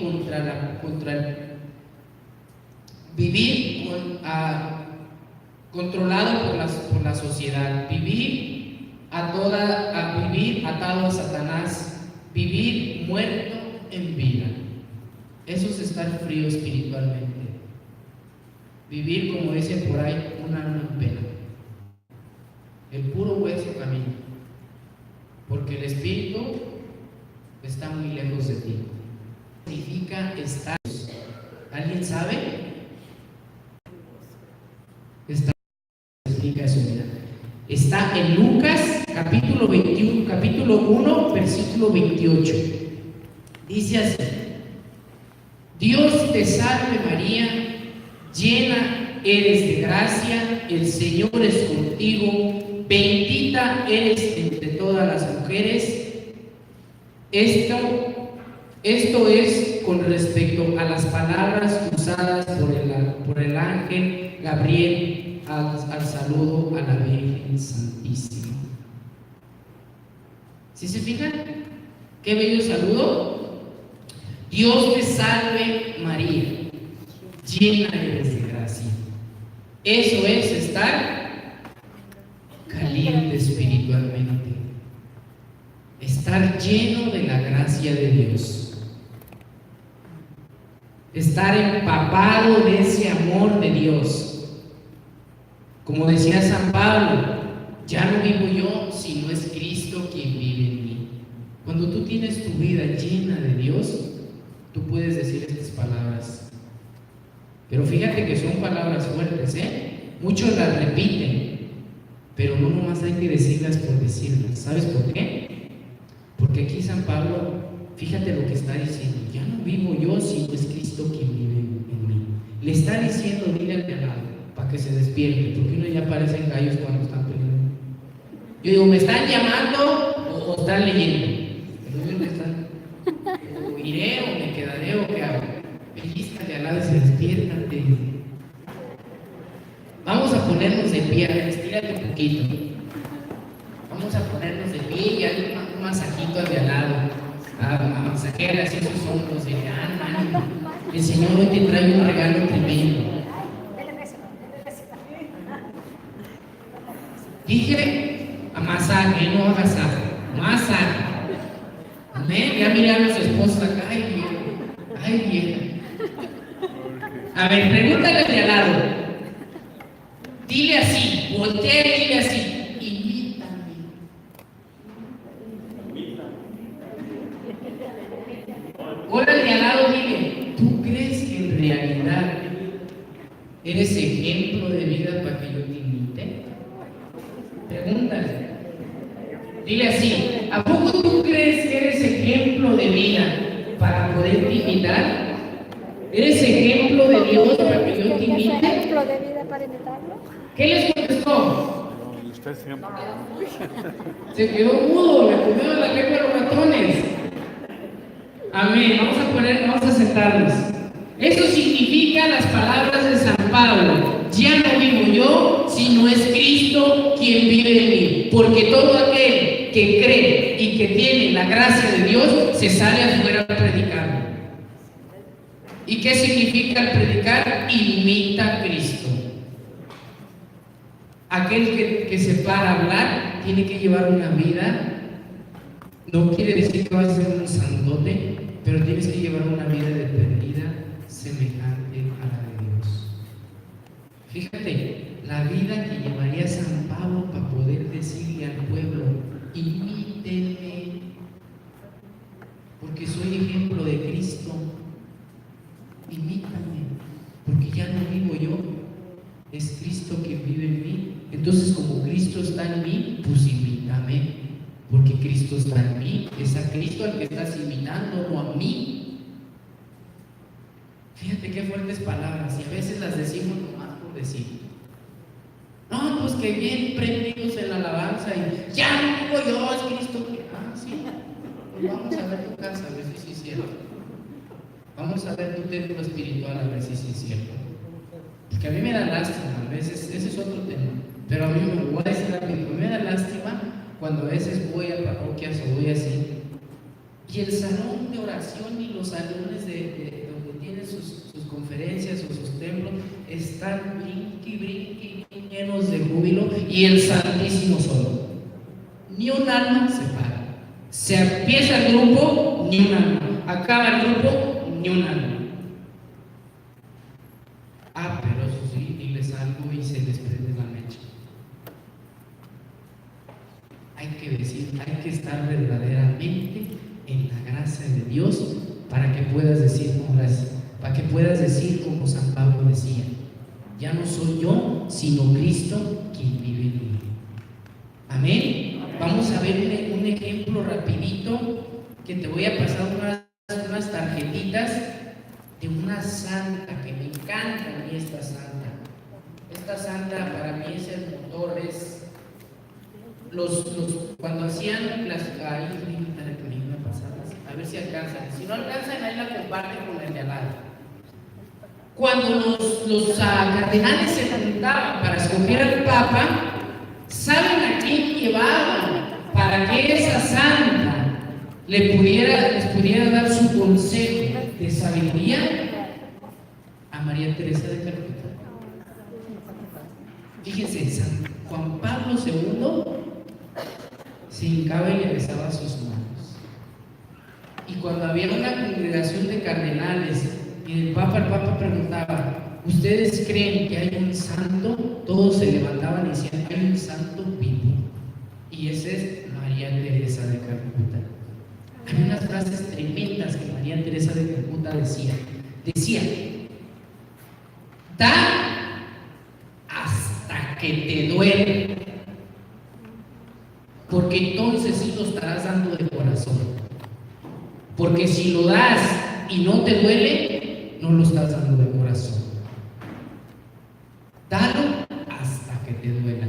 controlado por la sociedad, vivir atado a Satanás, vivir muerto en vida. Eso es estar frío espiritualmente. Vivir, como dice por ahí, un alma en pena. El puro hueso camina, porque el espíritu está muy lejos de ti. Significa estar. ¿Alguien sabe? Significa eso, mira. Está en Lucas capítulo 21, capítulo 1, versículo 28. Dice así: Dios te salve María, llena eres de gracia, el Señor es contigo, bendita eres entre todas las mujeres. Esto es con respecto a las palabras usadas por el ángel Gabriel al saludo a la Virgen Santísima. ¿Sí se fijan? Qué bello saludo. Dios te salve María, llena eres de gracia. Eso es estar caliente. bendecirte espiritualmente. Estar lleno de la gracia de Dios. Estar empapado de ese amor de Dios. Como decía San Pablo, ya no vivo yo, sino es Cristo quien vive en mí. Cuando tú tienes tu vida llena de Dios, tú puedes decir estas palabras. Pero fíjate que son palabras fuertes, Muchos las repiten, pero no nomás hay que decirlas por decirlas. ¿Sabes por qué? Porque aquí San Pablo, fíjate lo que está diciendo. Ya no vivo yo, sino es Cristo quien vive en mí. Le está diciendo, dile al de al lado, para que se despierte, porque uno ya parecen gallos cuando están peleando. Yo digo, ¿me están llamando o están leyendo? Pero me están, o iré o me quedaré o qué hago. Pellizca de al lado y se despierta. Vamos a ponernos de pie, estírate un poquito. Vamos a ponernos de pie y hazle un masajito al de al lado. A masajear así sus hombros. El Señor hoy te trae un regalo tremendo. Dije a masaje, no a masaje. Masaje. Amén. Ya miré a los esposos acá. Ay, vieja. Ay, vieja. A ver, pregúntale al de al lado. Dile así, voltea y dile así, imítame. Ahora al de al lado dile, ¿tú crees que en realidad eres ejemplo de vida para que yo te imite? Pregúntale. Dile así, ¿a poco tú crees que eres ejemplo de vida para poderte imitar? ¿Eres ejemplo de Dios para que yo te imite? ¿Es ejemplo de vida para imitarlo? ¿Qué les contestó? No, usted siempre. Se quedó mudo, le comieron la lengua a los ratones. Amén. Vamos a sentarnos. Eso significa las palabras de San Pablo. Ya no vivo yo, sino es Cristo quien vive en mí. Porque todo aquel que cree y que tiene la gracia de Dios se sale afuera a predicar. ¿Y qué significa el predicar? Imita a Cristo. Aquel que se para a hablar tiene que llevar una vida, no quiere decir que vas a ser un santote, pero tienes que llevar una vida dependida, semejante a la de Dios. Fíjate, la vida que llevaría San Pablo para poder decirle al pueblo, imítenme, porque soy ejemplo de Cristo, imítame, porque ya no vivo yo, es Cristo quien vive en mí. Entonces, como Cristo está en mí, pues imítame, porque Cristo está en mí. Es a Cristo al que estás imitando, no a mí. Fíjate qué fuertes palabras, y a veces las decimos nomás por decir. No, pues que bien prendidos en la alabanza y ya no digo yo, es Cristo que. Ah, sí. Pues vamos a ver tu casa, a ver si sí es cierto. Vamos a ver tu templo espiritual, a ver si sí es cierto. Porque a mí me da lástima, a veces, ese es otro tema. Pero a mí me voy a decir rápido, me da lástima cuando a veces voy a parroquias o voy así, y el salón de oración y los salones de donde tienen sus conferencias o sus templos están brinqui, llenos de júbilo, y el Santísimo solo. Ni un alma se para. Se empieza el grupo, ni un alma. Acaba el grupo, ni un alma. Ah, pero eso sí, diles algo y se desprende la mecha. Hay que decir, hay que estar verdaderamente en la gracia de Dios para que puedas decir con gracia, para que puedas decir como San Pablo decía, ya no soy yo, sino Cristo quien vive en mí. Amén. Vamos a ver un ejemplo rapidito, que te voy a pasar unas tarjetitas de una santa que me encanta a mí. Esta santa para mí es el motor, es cuando hacían las a ver si alcanzan, si no alcanzan ahí la comparten con el de al lado. Cuando los cardenales se juntaban para escoger al Papa, ¿saben a quién llevaban para que esa santa les pudiera dar su consejo de sabiduría? A María Teresa de Calcuta. Fíjense, Juan Pablo II se hincaba y le besaba sus manos. Y cuando había una congregación de cardenales y el Papa preguntaba, ¿ustedes creen que hay un santo? Todos se levantaban y decían, hay un santo vivo. Y ese es María Teresa de Calcuta. Hay unas frases tremendas que María Teresa de Calcuta decía, da hasta que te duele, porque entonces sí lo estarás dando de corazón, porque si lo das y no te duele, no lo estás dando de corazón. Dalo hasta que te duela.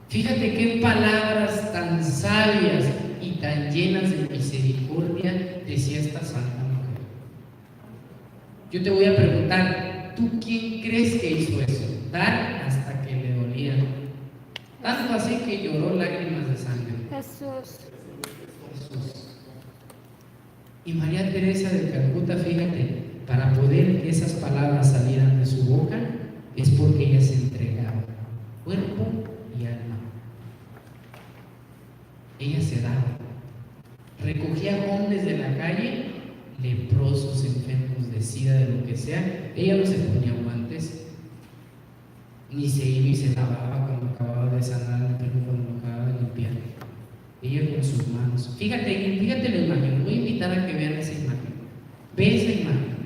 Fíjate qué palabras tan sabias y tan llenas de misericordia decía esta santa mujer. Yo te voy a preguntar, ¿tú quién crees que hizo eso? Dar hasta que le dolía. Tanto así que lloró lágrimas de sangre. Jesús. Y María Teresa de Calcuta, fíjate, para poder que esas palabras salieran de su boca, es porque ella se entregaba, cuerpo y alma. Ella se daba. Recogía hombres de la calle, leprosos, enfermos de sida, de lo que sea. Ella no se ponía guantes, ni se iba y se lavaba cuando acababa de sanar al enfermo, cuando lo acababa de limpiar. Ella con sus manos. Fíjate la imagen. Voy a invitar a que vean esa imagen. Ve esa imagen.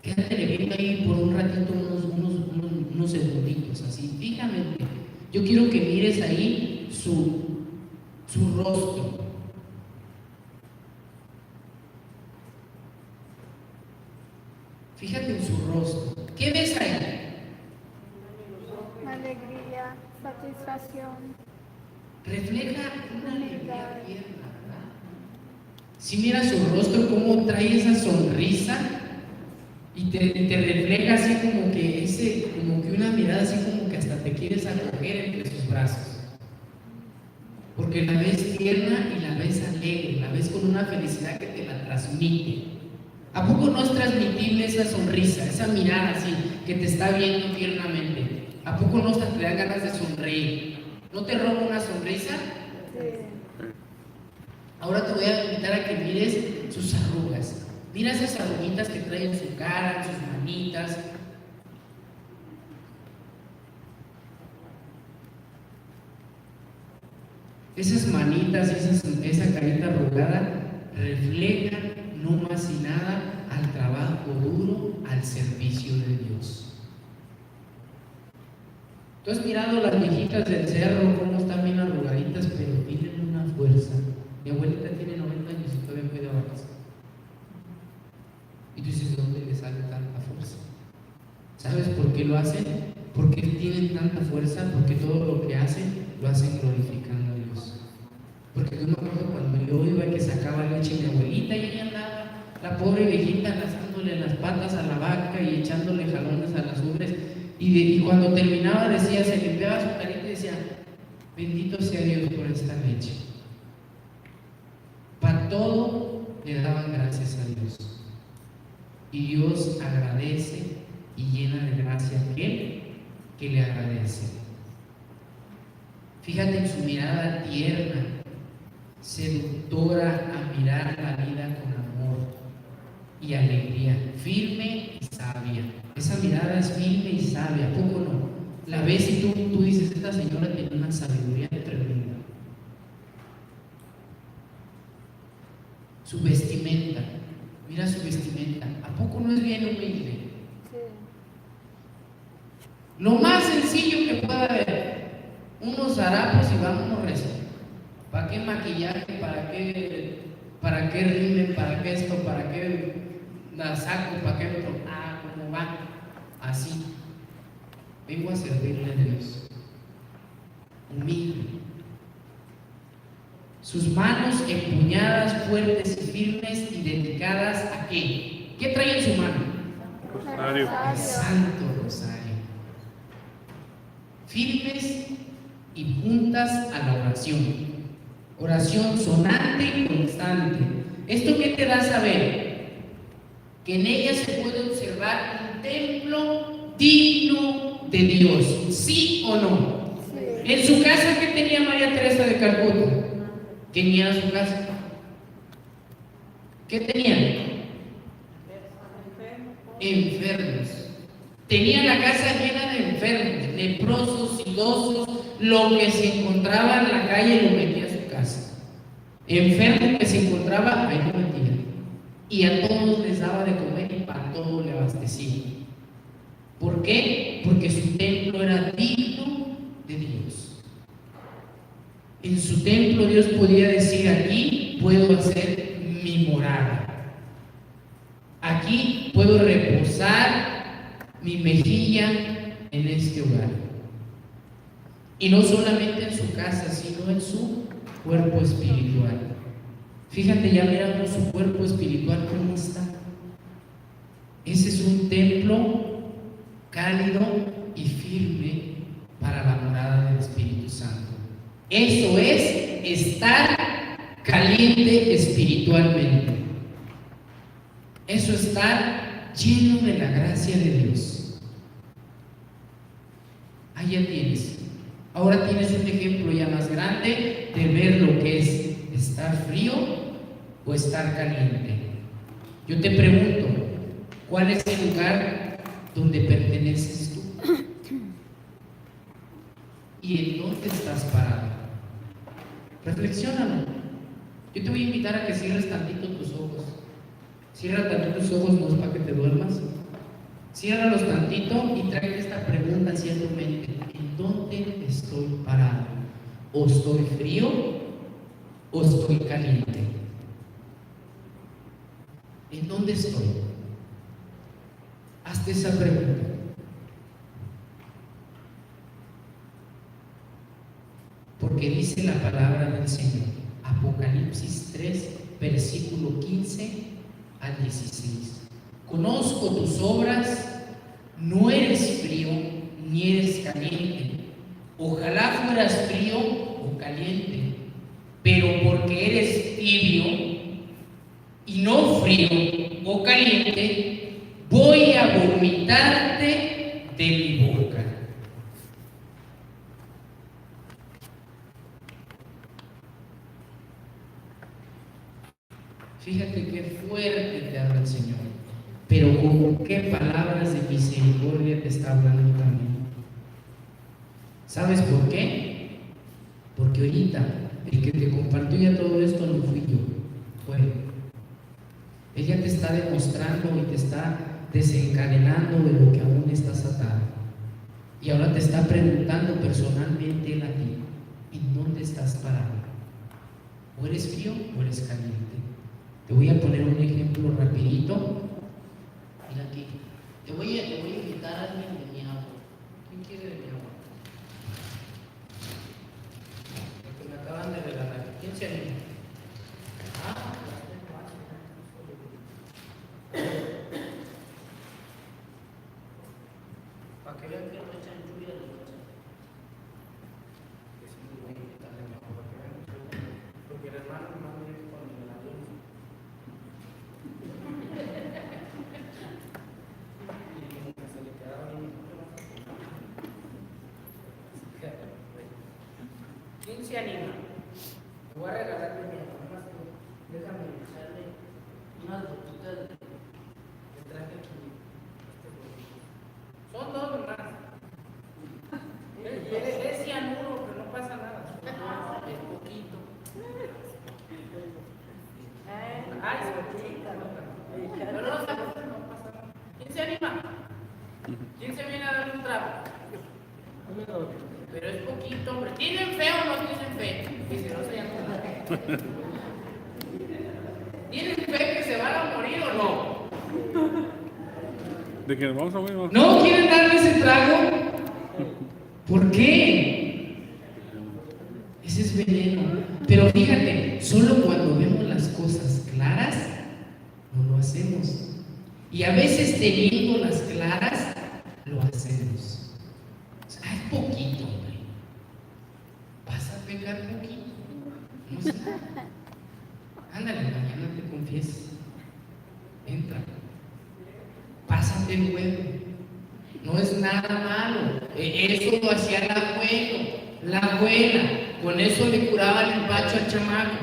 Quédate viendo ahí por un ratito, unos segunditos, así, fijamente. Yo quiero que mires ahí su rostro. Fíjate en su rostro. ¿Qué ves ahí? Alegría, satisfacción. Refleja una alegría tierna, ¿verdad? Si miras su rostro, cómo trae esa sonrisa y te refleja así como que una mirada así como que hasta te quieres acoger entre sus brazos. Porque la ves tierna y la ves alegre, la ves con una felicidad que te la transmite. ¿A poco no es transmitible esa sonrisa, esa mirada así que te está viendo tiernamente? ¿A poco no te dan ganas de sonreír? ¿No te roba una sonrisa? Sí. Ahora te voy a invitar a que mires sus arrugas. Mira esas arruguitas que trae en su cara, en sus manitas. Esas manitas y esa carita arrugada reflejan no más y nada al trabajo duro, al servicio de Dios. Tú has mirado las viejitas del cerro, cómo están bien arrugaditas, pero tienen una fuerza. Mi abuelita tiene 90 años y todavía cuida vacas. Y tú dices, ¿de dónde le sale tanta fuerza? ¿Sabes por qué lo hacen? Porque tienen tanta fuerza, porque todo lo que hacen, lo hacen glorificando a Dios. Porque yo me acuerdo cuando yo iba que sacaba leche mi abuelita y ella andaba, la pobre viejita, lazándole las patas a la vaca y echándole jalones a las ubres. Y cuando terminaba decía, se limpiaba su carita y decía, bendito sea Dios por esta leche. Para todo le daban gracias a Dios. Y Dios agradece y llena de gracia a aquel que le agradece. Fíjate en su mirada tierna, seductora a mirar la vida con amor y alegría, firme y sabia. Esa mirada es firme y sabia, ¿a poco no? La ves y tú dices, esta señora tiene una sabiduría tremenda. Su vestimenta, mira su vestimenta, ¿a poco no es bien humilde? Sí. Lo más sencillo que pueda haber, unos harapos y vámonos recio. ¿Para qué maquillaje? ¿Para qué rímel? ¿Para qué esto? ¿Para qué la saco? ¿Para qué otro? ¿Cómo va? Así. Vengo a servirle a Dios. Humilde. Sus manos empuñadas, fuertes y firmes y dedicadas a ¿qué? ¿Qué trae en su mano? Rosario. El Santo Rosario. Firmes y juntas a la oración. Oración sonante y constante. ¿Esto qué te da a saber? Que en ella se puede observar un templo digno de Dios, ¿sí o no? En su casa, ¿qué tenía María Teresa de Calcuta? Tenía su casa. ¿Qué tenía? Enfermos. Tenía la casa llena de enfermos, leprosos, idosos, lo que se encontraba en la calle lo metía a su casa. Enfermo que se encontraba, ahí lo metía. Y a todos les daba de comer y para todo le abastecía. ¿Por qué? Porque su templo era digno de Dios. En su templo Dios podía decir: aquí puedo hacer mi morada. Aquí puedo reposar mi mejilla en este hogar. Y no solamente en su casa, sino en su cuerpo espiritual. Fíjate, ya miramos su cuerpo espiritual cómo está. Ese es un templo cálido y firme para la morada del Espíritu Santo. Eso es estar caliente espiritualmente. Eso es estar lleno de la gracia de Dios. Ahí ya tienes. Ahora tienes un ejemplo ya más grande de ver lo que es estar frío o estar caliente. Yo te pregunto, ¿cuál es el lugar donde perteneces tú? ¿Y en dónde estás parado? Reflexiónalo. Yo te voy a invitar a que cierres tantito tus ojos. Cierra tantito tus ojos, no es para que te duermas. Ciérralos tantito y tráete esta pregunta hacia tu mente: ¿en dónde estoy parado? ¿O estoy frío o estoy caliente? ¿En dónde estoy? Hazte esa pregunta. Porque dice la palabra del Señor, Apocalipsis 3, versículo 15 al 16. Conozco tus obras, no eres frío ni eres caliente. Ojalá fueras frío o caliente, pero porque eres tibio y no frío o caliente, voy a vomitarte de mi boca. Fíjate qué fuerte te habla el Señor, pero con qué palabras de misericordia te está hablando también. ¿Sabes por qué? Porque ahorita el que te compartió ya todo esto no fui yo, fue Él. Ella te está demostrando y te está desencadenando de lo que aún estás atado. Y ahora te está preguntando personalmente Él a ti: ¿en dónde estás parado? ¿O eres frío o eres caliente? Te voy a poner un ejemplo rapidito. Mira aquí. Te voy a invitar a alguien de mi agua. ¿Quién quiere de mi agua? Porque me acaban de regalar. ¿Quién se anima? ¿Ah? Para que vean que no echan lluvia de noche. Que sí, voy a invitarle mi agua para que vean que porque el hermano no viene con la luz. ¿Quién se anima? Te voy a regalar mi agua, nomás que déjame echarle unas gotitas que traje aquí. Son dos nomás. Es cianuro, que no pasa nada. Es poquito. Ay, es poquito. No, no pasa nada. ¿Quién se anima? ¿Quién se viene a dar un trago? Pero es poquito, hombre. ¿Tienen fe o no tienen fe? Y si no se llama. ¿Tienen fe que se van a morir o no? ¿De que nos vamos a morir? ¿No quieren darle ese trago? ¿Por qué? Ese es veneno. Pero fíjate, solo cuando vemos las cosas claras, no lo hacemos. Y a veces teniendo las claras, lo hacemos. O sea, es poquito, hombre. Vas a pecar poquito. No sé. Ándale, mañana te confieses. Entra. Pásate el juego. No es nada malo. Eso lo hacía el abuelo, la abuela. Con eso le curaba el empacho al chamaco.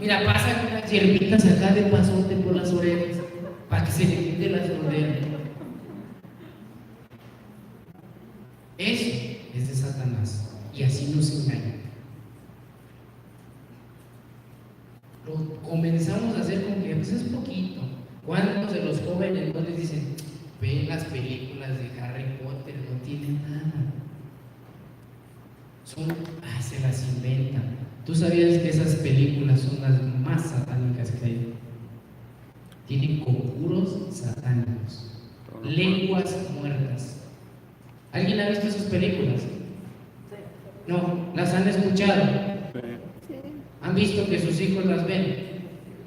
Mira, pasa con unas hierbitas acá de pasote por las orejas para que se le quite la sordera. Eso es de Satanás y así nos engaña. Lo comenzamos a hacer con que pues es poquito. ¿Cuántos de los jóvenes no les dicen, ven las películas de Harry Potter, no tienen nada? Se las inventan. ¿Tú sabías que esas películas son las más satánicas que hay? Tienen conjuros satánicos, lenguas muertas. ¿Alguien ha visto esas películas? No, las han escuchado. Sí. ¿Han visto que sus hijos las ven?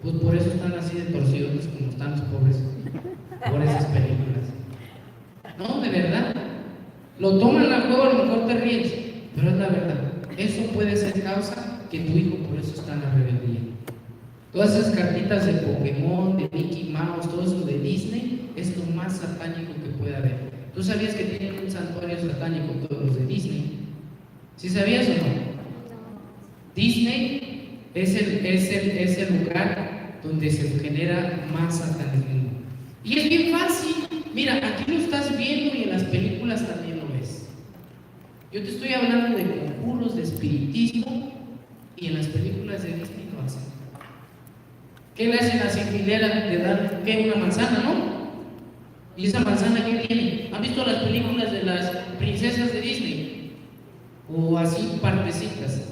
Pues por eso están así de torcidos como están los pobres, por esas películas. No, de verdad. Lo toman a juego, a lo mejor te ríes, pero es la verdad. Eso puede ser causa que tu hijo por eso está en la rebeldía. Todas esas cartitas de Pokémon, de Mickey Mouse, todo eso de Disney, es lo más satánico que puede haber. ¿Tú sabías que tienen un santuario satánico todos los de Disney? ¿Sí sabías o no? Disney es el lugar donde se genera más satanismo. Y es bien fácil. Mira, aquí lo estás viendo y en las películas también lo ves. Yo te estoy hablando de conjuros, de espiritismo, y en las películas de Disney lo hacen. ¿Qué le hacen a Cinderella? Le dan, ¿qué? Una manzana, ¿no? ¿Y esa manzana qué tiene? ¿Han visto las películas de las princesas de Disney? O así partecitas.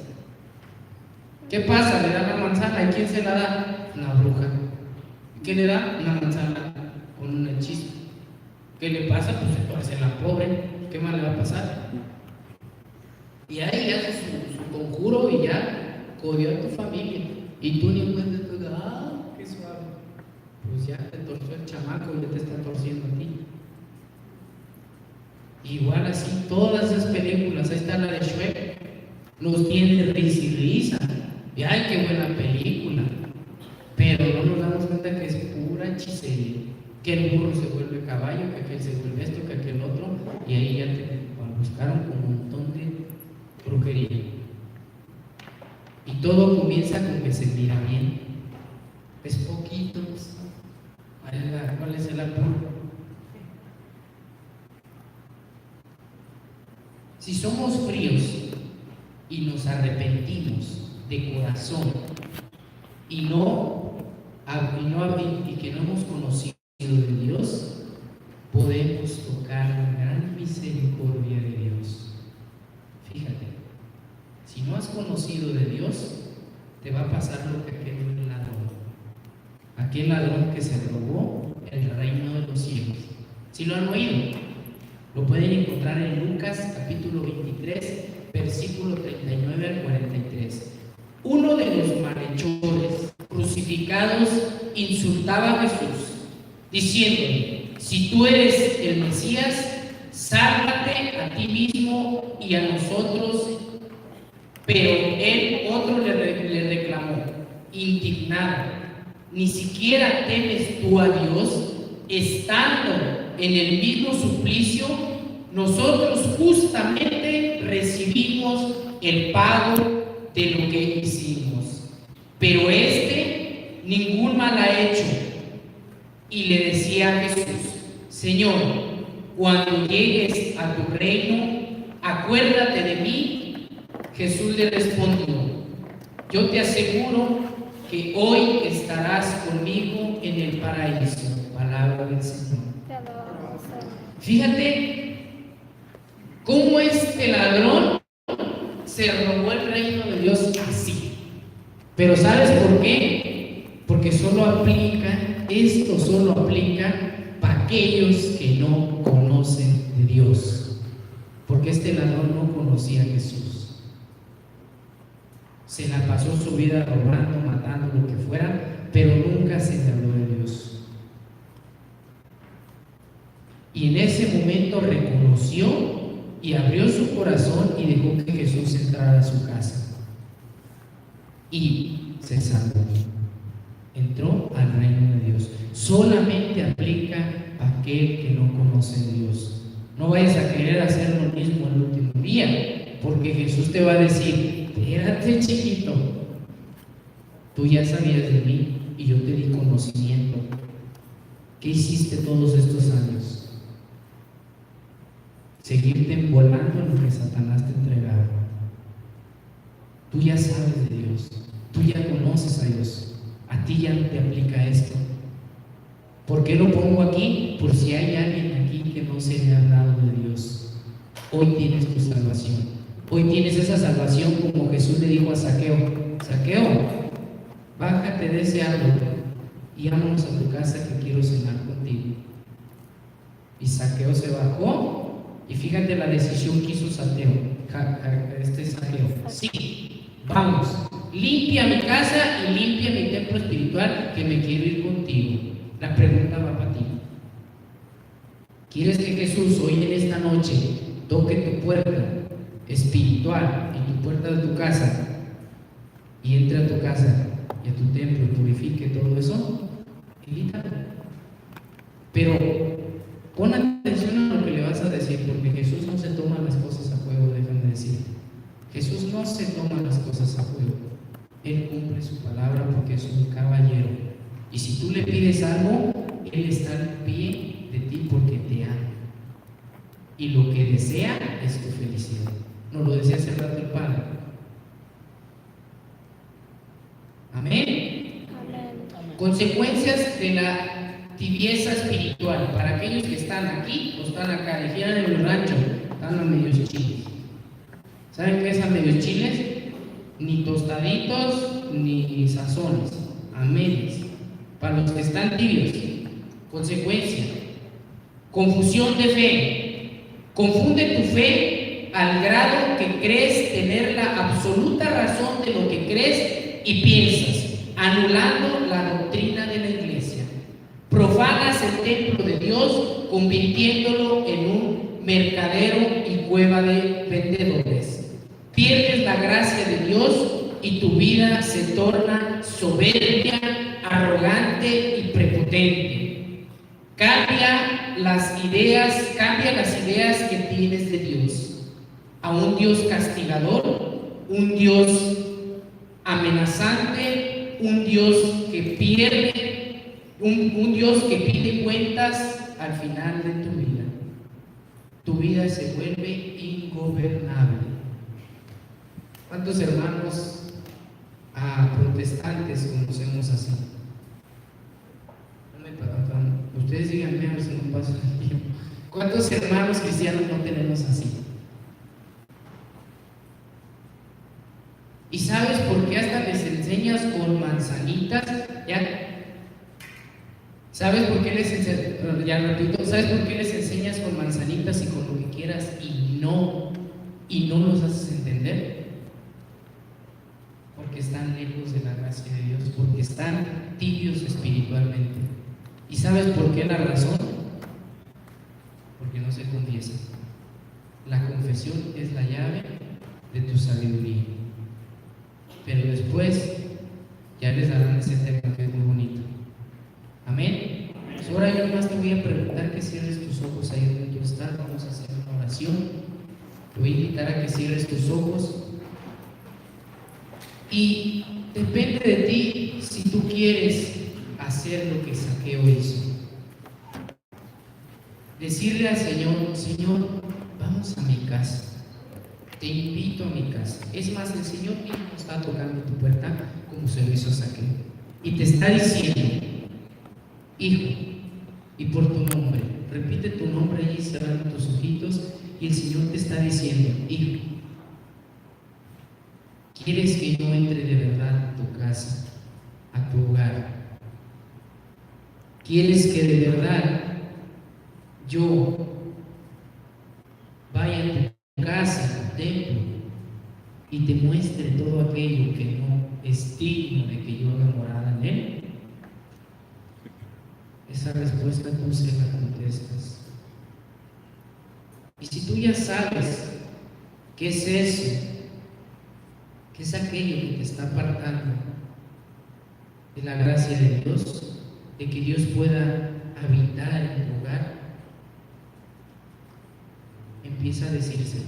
¿Qué pasa? Le dan la manzana. ¿Y quién se la da? La bruja. ¿Qué le da? Una manzana con un hechizo. ¿Qué le pasa? Pues se parece la pobre. ¿Qué más le va a pasar? Y ahí hace su conjuro y ya codió a tu familia. Y tú ni en cuenta, qué suave. Pues ya te torció el chamaco y ya te está torciendo a ti. Igual así, todas esas películas, ahí está la de Shrek, nos tiene risa y risa. Y ay, qué buena película. Pero no nos damos cuenta que es pura hechicería. Que el burro se vuelve caballo, que aquel se vuelve esto, que aquel otro. Y ahí ya te buscaron con un montón de brujería. Y todo comienza con que se mira bien. Es poquito. ¿Cuál es el apuro? Si somos fríos y nos arrepentimos de corazón y que no hemos conocido de Dios, podemos tocar la gran misericordia de Dios. Fíjate, si no has conocido de Dios, te va a pasar lo que aquel ladrón que se robó el reino de los cielos. Si lo han oído, lo pueden encontrar en Lucas capítulo 23, versículo 39 al 43. Uno de los malhechores crucificados insultaba a Jesús, diciéndole: si tú eres el Mesías, sálvate a ti mismo y a nosotros. Pero él, otro, le reclamó, indignado: ¿ni siquiera temes tú a Dios, estando en el mismo suplicio? Nosotros justamente recibimos el pago de lo que hicimos, pero este ningún mal ha hecho. Y le decía a Jesús: Señor, cuando llegues a tu reino, acuérdate de mí. Jesús le respondió: yo te aseguro que hoy estarás conmigo en el paraíso. Palabra del Señor. Te alabamos, Señor. Fíjate cómo este ladrón se robó el reino de Dios así. Pero ¿sabes por qué? Porque solo aplica para aquellos que no conocen de Dios. Porque este ladrón no conocía a Jesús. Se la pasó su vida robando, matando, lo que fuera, pero nunca se le habló de Dios. Y en ese momento reconoció y abrió su corazón y dejó que Jesús entrara a su casa. Y se salvó. Entró al reino de Dios. Solamente aplica a aquel que no conoce a Dios. No vayas a querer hacer lo mismo el último día, porque Jesús te va a decir: espérate, chiquito, tú ya sabías de mí y yo te di conocimiento. ¿Qué hiciste todos estos años? Seguirte envolando en lo que Satanás te entregaba. Tú ya sabes de Dios, tú ya conoces a Dios, a ti ya no te aplica esto. ¿Por qué lo pongo aquí? Por si hay alguien aquí que no se le ha hablado de Dios. Hoy tienes tu salvación. Hoy tienes esa salvación como Jesús le dijo a Zaqueo: Zaqueo, bájate de ese árbol y vámonos a tu casa que quiero cenar contigo. Y Zaqueo se bajó, y fíjate la decisión que hizo Zaqueo. Sí, vamos, limpia mi casa y limpia mi templo espiritual, que me quiero ir contigo. La pregunta va para ti. ¿Quieres que Jesús hoy en esta noche toque tu puerta espiritual y tu puerta de tu casa y entre a tu casa y a tu templo y purifique todo eso? Invítalo. Pero pon atención a lo que le vas a decir, porque Jesús no se toma las cosas a juego, déjame decirte. Jesús no se toma las cosas a juego. Él cumple su palabra porque es un caballero. Y si tú le pides algo, Él está al pie de ti porque te ama. Y lo que desea es tu felicidad. Nos lo decía hace rato el Padre. Amén. Amén. Consecuencias de la tibieza espiritual. Para aquellos que están aquí o están acá, dijeran en el rancho, están a medios chiles. ¿Saben qué es a medios chiles? Ni tostaditos ni sazones, a medias. Para los que están tibios. Consecuencia: confusión de fe. Confunde tu fe al grado que crees tener la absoluta razón de lo que crees y piensas, anulando la doctrina de la iglesia. Profanas el templo de Dios, convirtiéndolo en un mercadero y cueva de vendedores. Pierdes la gracia de Dios y tu vida se torna soberbia, arrogante y prepotente. Cambia las ideas que tienes de Dios a un Dios castigador, un Dios amenazante, un Dios que pierde, un Dios que pide cuentas al final de tu vida. Tu vida se vuelve ingobernable. ¿Cuántos hermanos protestantes conocemos así? Ustedes díganme a ver si no pasa el tiempo. ¿Cuántos hermanos cristianos no tenemos así? ¿Y sabes por qué hasta les enseñas con manzanitas? ¿Sabes por qué les enseñas? Ya repito, ¿sabes por qué les enseñas con manzanitas y con lo que quieras y no los haces entender? Porque están lejos de la gracia de Dios, porque están tibios espiritualmente. ¿Y sabes por qué la razón? Porque no se confiesan. La confesión es la llave de tu sabiduría. Pero después ya les darán ese tema que es muy bonito. Amén. Pues ahora yo más te voy a preguntar que cierres tus ojos ahí donde tú estás. Vamos a hacer una oración. Te voy a invitar a que cierres tus ojos. Y depende de ti si tú quieres hacer lo que Zaqueo hizo. Decirle al Señor: Señor, vamos a mi casa. Te invito a mi casa. Es más, el Señor mismo está tocando tu puerta como se lo hizo a Zaqueo. Y te está diciendo: hijo, y por tu nombre, repite tu nombre allí cerrando tus ojitos, y el Señor te está diciendo: hijo, ¿quieres que yo entre de verdad a tu casa, a tu hogar? ¿Quieres que de verdad yo vaya a tu casa, a tu templo, y te muestre todo aquello que no es digno de que yo haga morada en él? Esa respuesta tú se la contestas. Y si tú ya sabes qué es eso, qué es aquello que te está apartando de la gracia de Dios, de que Dios pueda habitar en tu hogar, Empieza a decírselo.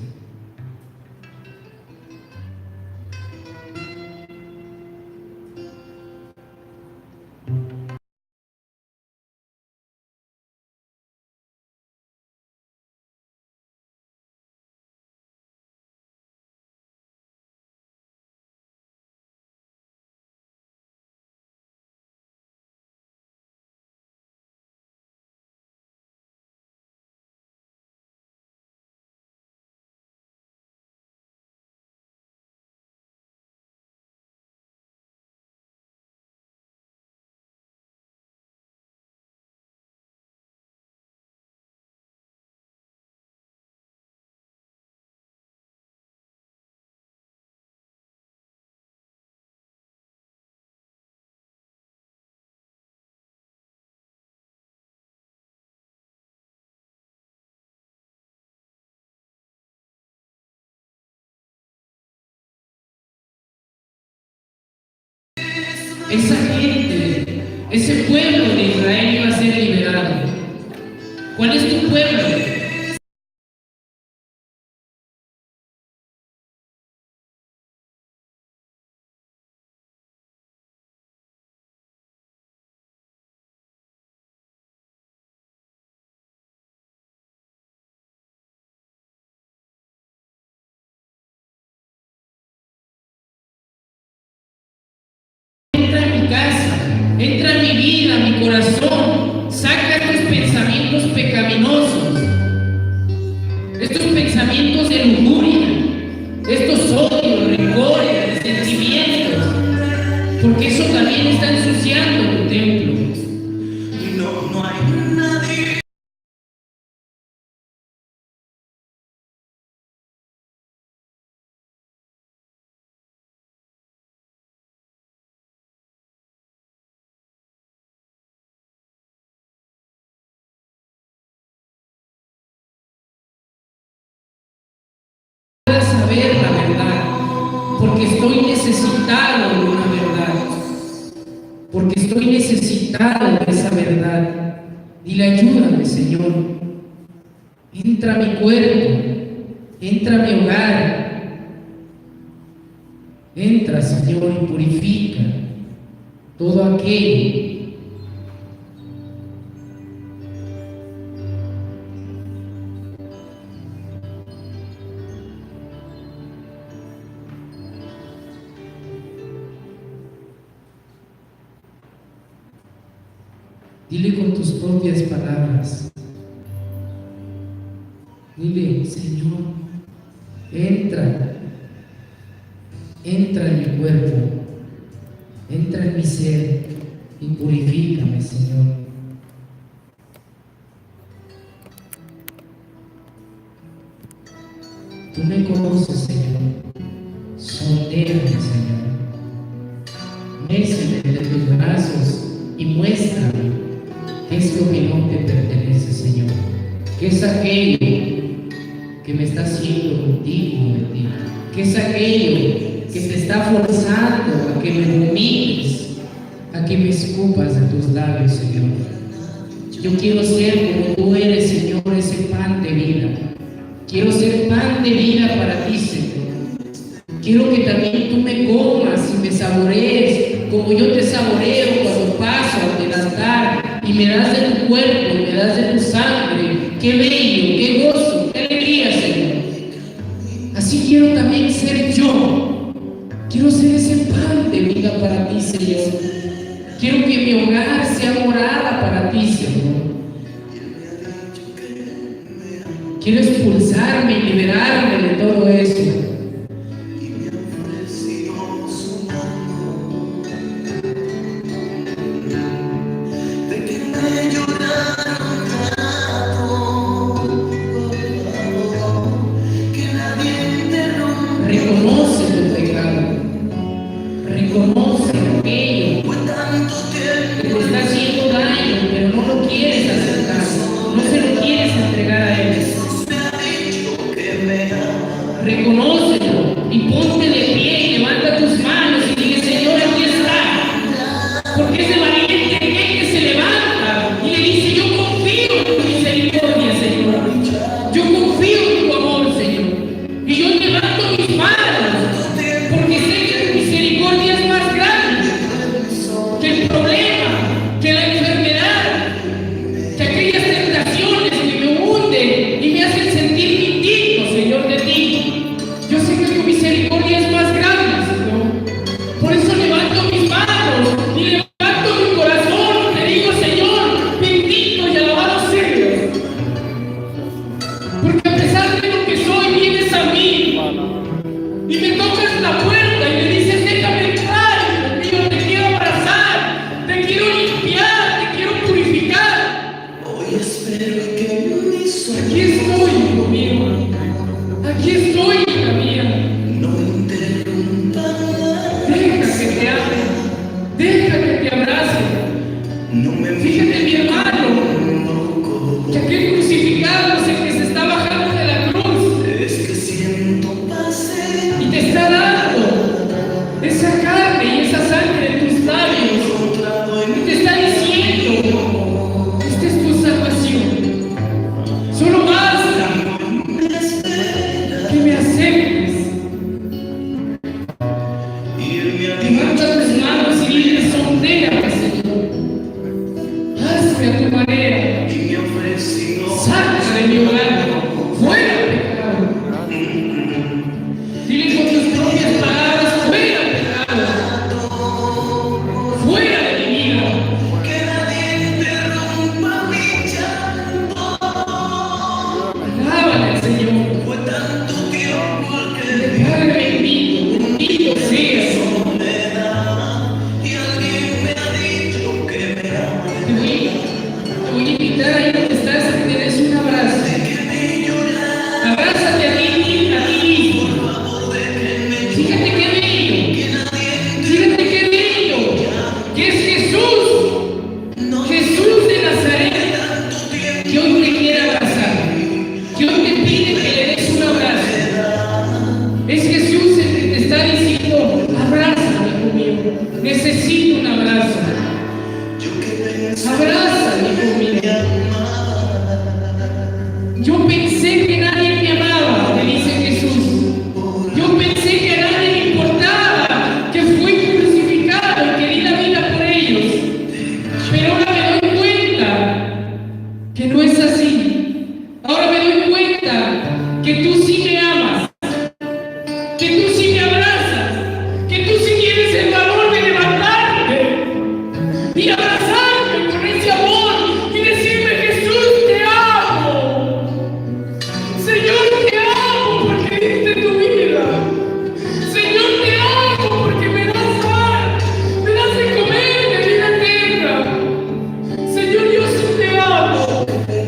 Esa gente, ese pueblo de Israel iba a ser liberado. ¿Cuál es tu pueblo? Entra en mi casa, entra en mi vida, en mi corazón, saca estos pensamientos pecaminosos, estos pensamientos de lujuria, estos odios, rencores, sentimientos, porque eso también está ensuciando tu templo. No hay nadie. Pueda saber la verdad, porque estoy necesitado de una verdad, porque estoy necesitado de esa verdad. Dile, ayúdame, Señor. Entra a mi cuerpo, entra a mi hogar, entra, Señor, y purifica todo aquello Dile con tus propias palabras. Dile, Señor, entra en mi cuerpo, entra en mi ser y purifícame, Señor. Tú me conoces, Señor. Sondéame, Señor. Méceme de tus brazos y muéstrame qué es lo que no te pertenece, Señor. ¿Qué es aquello que me está haciendo contigo de ti? ¿Qué es aquello que te está forzando a que me vomites, a que me escupas de tus labios, Señor? Yo quiero ser como tú eres, Señor, ese pan de vida. Quiero ser pan de vida para ti, Señor. Quiero que también tú me comas y me saborees como yo te saboreo cuando paso ante el altar y me das de tu cuerpo y me das de tu sangre. ¡Qué bello, qué gozo, qué alegría, Señor! Así quiero también ser yo. Quiero ser ese pan de vida para ti, Señor. Quiero que mi hogar sea morada para ti, Señor. Quiero expulsarme y liberarme de todo eso. Reconoce tu pecado. Reconoce aquello que te está haciendo daño, pero no lo quieres aceptar. No se lo quieres entregar a Él. Reconócelo y ponte de pie y levanta tus manos y dile, Señor, aquí está. Porque ese valiente que se levanta y le dice, yo confío en tu misericordia, Señor. Yo confío en tu amor. Aquí estoy, hija mía. Deja que te ame. Deja que te abrace. Fíjate, mi hermano, que aquel crucificado es el que se está bajando de la cruz y te está dando esa carne y esa sangre en tus labios y te está diciendo: esta es tu salvación. Solo basta que me aceptes. Levanta tus manos y dile: sondéame, Señor. Hazme a tu manera. Saca de mi hogar. Fuera pecado. Dile con tus propias palabras: fuera pecado. Fuera de mi vida. Alábale al Señor. Padre bendito, bendito seas. Te voy a invitar ahí donde estás a que te des un abrazo. Abrázate a ti mismo. Fíjate qué bello. Fíjate qué bello. Que es Jesús. Jesús de Nazaret. Que hoy te quiere abrazar. Que hoy te pide que le des un abrazo. Es Jesús el que te está diciendo: abrázame, hijo mío. Necesito un abrazo. Abrázame, hijo mío. Yo pensé que nadie me amaba, te dice Jesús. Yo pensé que a nadie le importaba, que fui crucificado y que di la vida por ellos. Pero ahora me doy cuenta que no es así. Ahora me doy cuenta que tú sí me amas, que tú sí me abrazas, que tú sí tienes el valor de levantarte y abrazarme con ese amor y decirme: Jesús, te amo. Señor, te amo porque diste tu vida. Señor, te amo porque me das pan, me das de comer de vida eterna. Señor, yo sí te amo.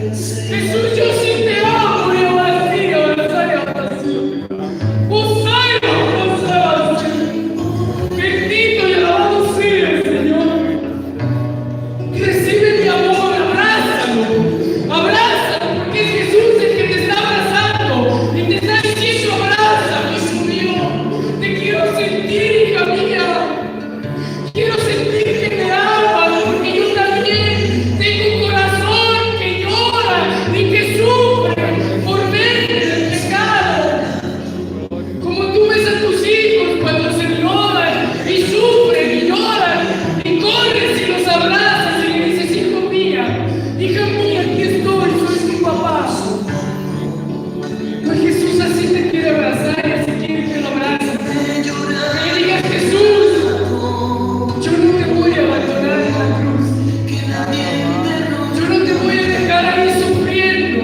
Jesús, yo sí te amo. Y ahora sí, ahora sí. Hosanna. Bendito y alabado sea el Señor. Recibe mi amor, abrázalo, abrázalo, porque es Jesús el que te está abrazando y te está diciendo: abrázame, hijo mío. Te quiero sentir, hija mía. Quiero sentir que me amas, porque yo también tengo un corazón que llora y que sufre por ver el pecado. Como tú ves a tus hijos cuando se lloran y sufren y lloran y corres y los abrazas y le dices: hijo mía, hija mía, aquí estoy, soy tu papá. Pues Jesús así te quiere abrazar y así quiere que lo abraces. Que le digas: Jesús, yo no te voy a abandonar en la cruz. Yo no te voy a dejar ahí sufriendo.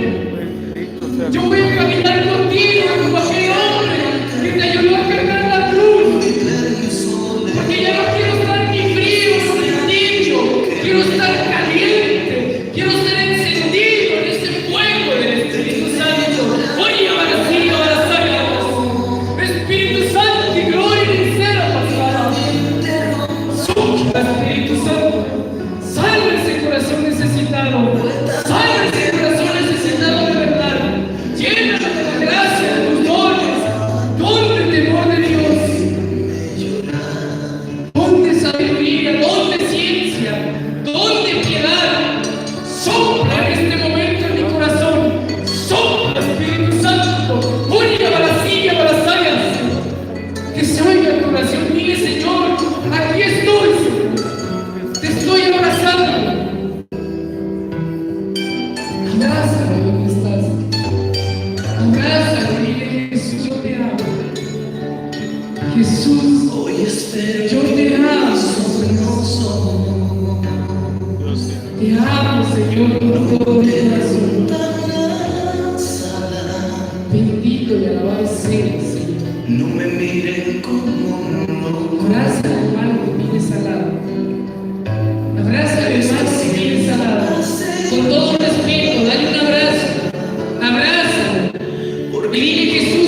Yo voy a caminar contigo como aquel hombre que te ayudó a cargar la cruz. Porque ya no quiero estar ni frío ni tibio, quiero estar caliente, quiero estar encendido en este fuego del Espíritu Santo. Oye, ahora sí, Espíritu Santo, y gloria y cera pasada. Sopla, Espíritu Santo. Salva ese corazón necesitado. Salva ese corazón necesitado de verdad. Llénalo de la gracia de tus dones. Don de temor de Dios. Don de sabiduría, don de ciencia, don de piedad. Sopla en este momento en mi corazón. Sopla, Espíritu Santo. Oye, abracilla, abrazallas. Que se oiga tu oración. Dile: Señor, aquí estoy, Señor. Te estoy abrazando. Abrázalo donde estás. Abrázalo y dile: Jesús, yo te amo. Jesús, yo te amo. Te amo, Señor, con todo mi corazón. Bendito y alabado sea el Señor. No me miren como no. Abraza al hermano que tienes al lado. Abraza al hermano que tienes al lado. Con todo respeto, dale un abrazo. Abrázalo. Y dile: Jesús,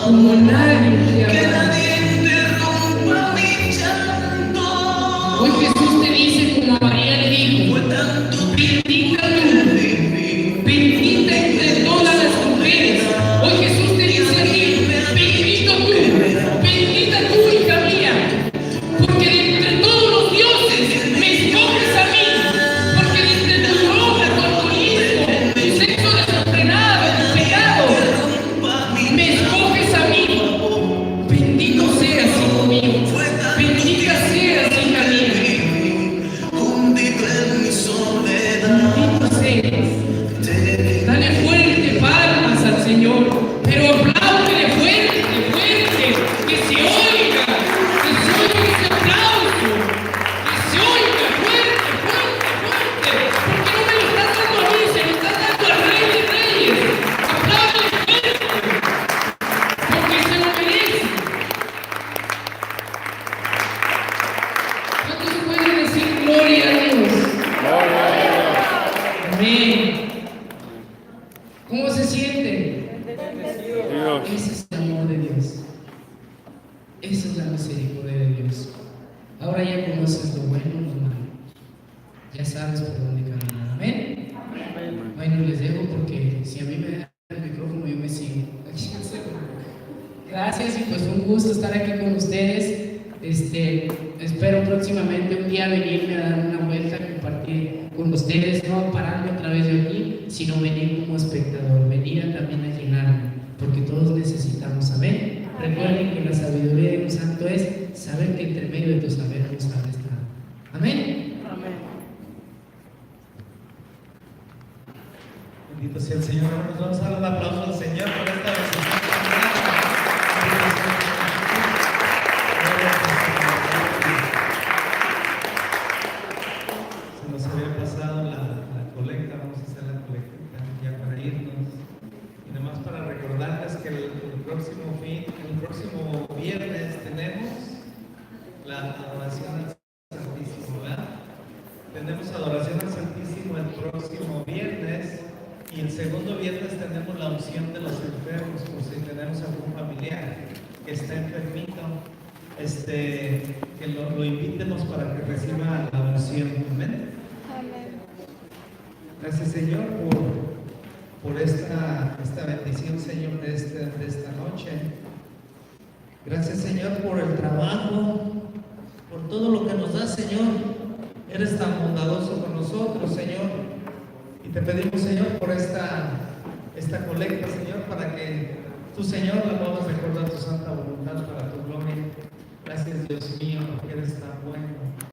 como nadie puede amar. interrumpa mi llanto. Hoy Jesús te dice como a María le dijo, Fue tanto bendita tú, bendita entre todas las mujeres. Hoy Jesús te dice a ti, bendita tú, hija mía, porque de entre todos los dioses me escoges a mí, porque de entre tu droga, tu alcoholismo, tu sexo desordenado, tu pecado, me escoges a mí. Bendito seas, hijo mío, bendita seas, hija mía, hundido en mi soledad. bendito seas. Dale fuerte palmas al Señor, pero apláudele fuerte, fuerte, que se oiga ese aplauso, que se oiga fuerte, fuerte, fuerte, porque no me lo estás dando a mí, se lo estás dando al Rey de Reyes. Apláudele fuerte, porque se lo merece. ¿Cuántos pueden decir gloria a Dios? Amén. ¿Cómo se sienten? Dios. Ese es el amor de Dios. Esa es la misericordia de Dios. Ahora ya conoces lo bueno y lo malo. Ya sabes por dónde caminar. Amén. Bueno, les dejo porque si a mí me dan el micrófono yo me sigo. Gracias y pues fue un gusto estar aquí con ustedes. Espero próximamente un día venirme a dar una vuelta, compartir con ustedes, no pararme otra vez de aquí, sino venir como espectador, venir también a llenarme, porque todos necesitamos, amén. Recuerden que la sabiduría de un santo es saber que entre medio de tu saber no sabes nada. Amén. Bendito sea el Señor. Nos vamos a dar un aplauso al Señor por esta bendición. Se nos había pasado la colecta, vamos a hacer la colecta ya para irnos. Y nomás para recordarles que el próximo viernes tenemos la adoración al Santísimo, ¿verdad? Tenemos adoración al Santísimo el próximo viernes. Y el segundo viernes tenemos la unción de los enfermos, por si tenemos algún familiar que está enfermito, que lo invitemos para que reciba la unción. Amén. Gracias, Señor, por esta bendición, Señor, de esta noche. Gracias, Señor, por el trabajo, por todo lo que nos das, Señor. Eres tan bondadoso con nosotros, Señor. Y te pedimos, Señor, por esta colecta, Señor, para que tú, Señor, la podamos recordar tu santa voluntad para tu gloria. Gracias, Dios mío, porque eres tan bueno.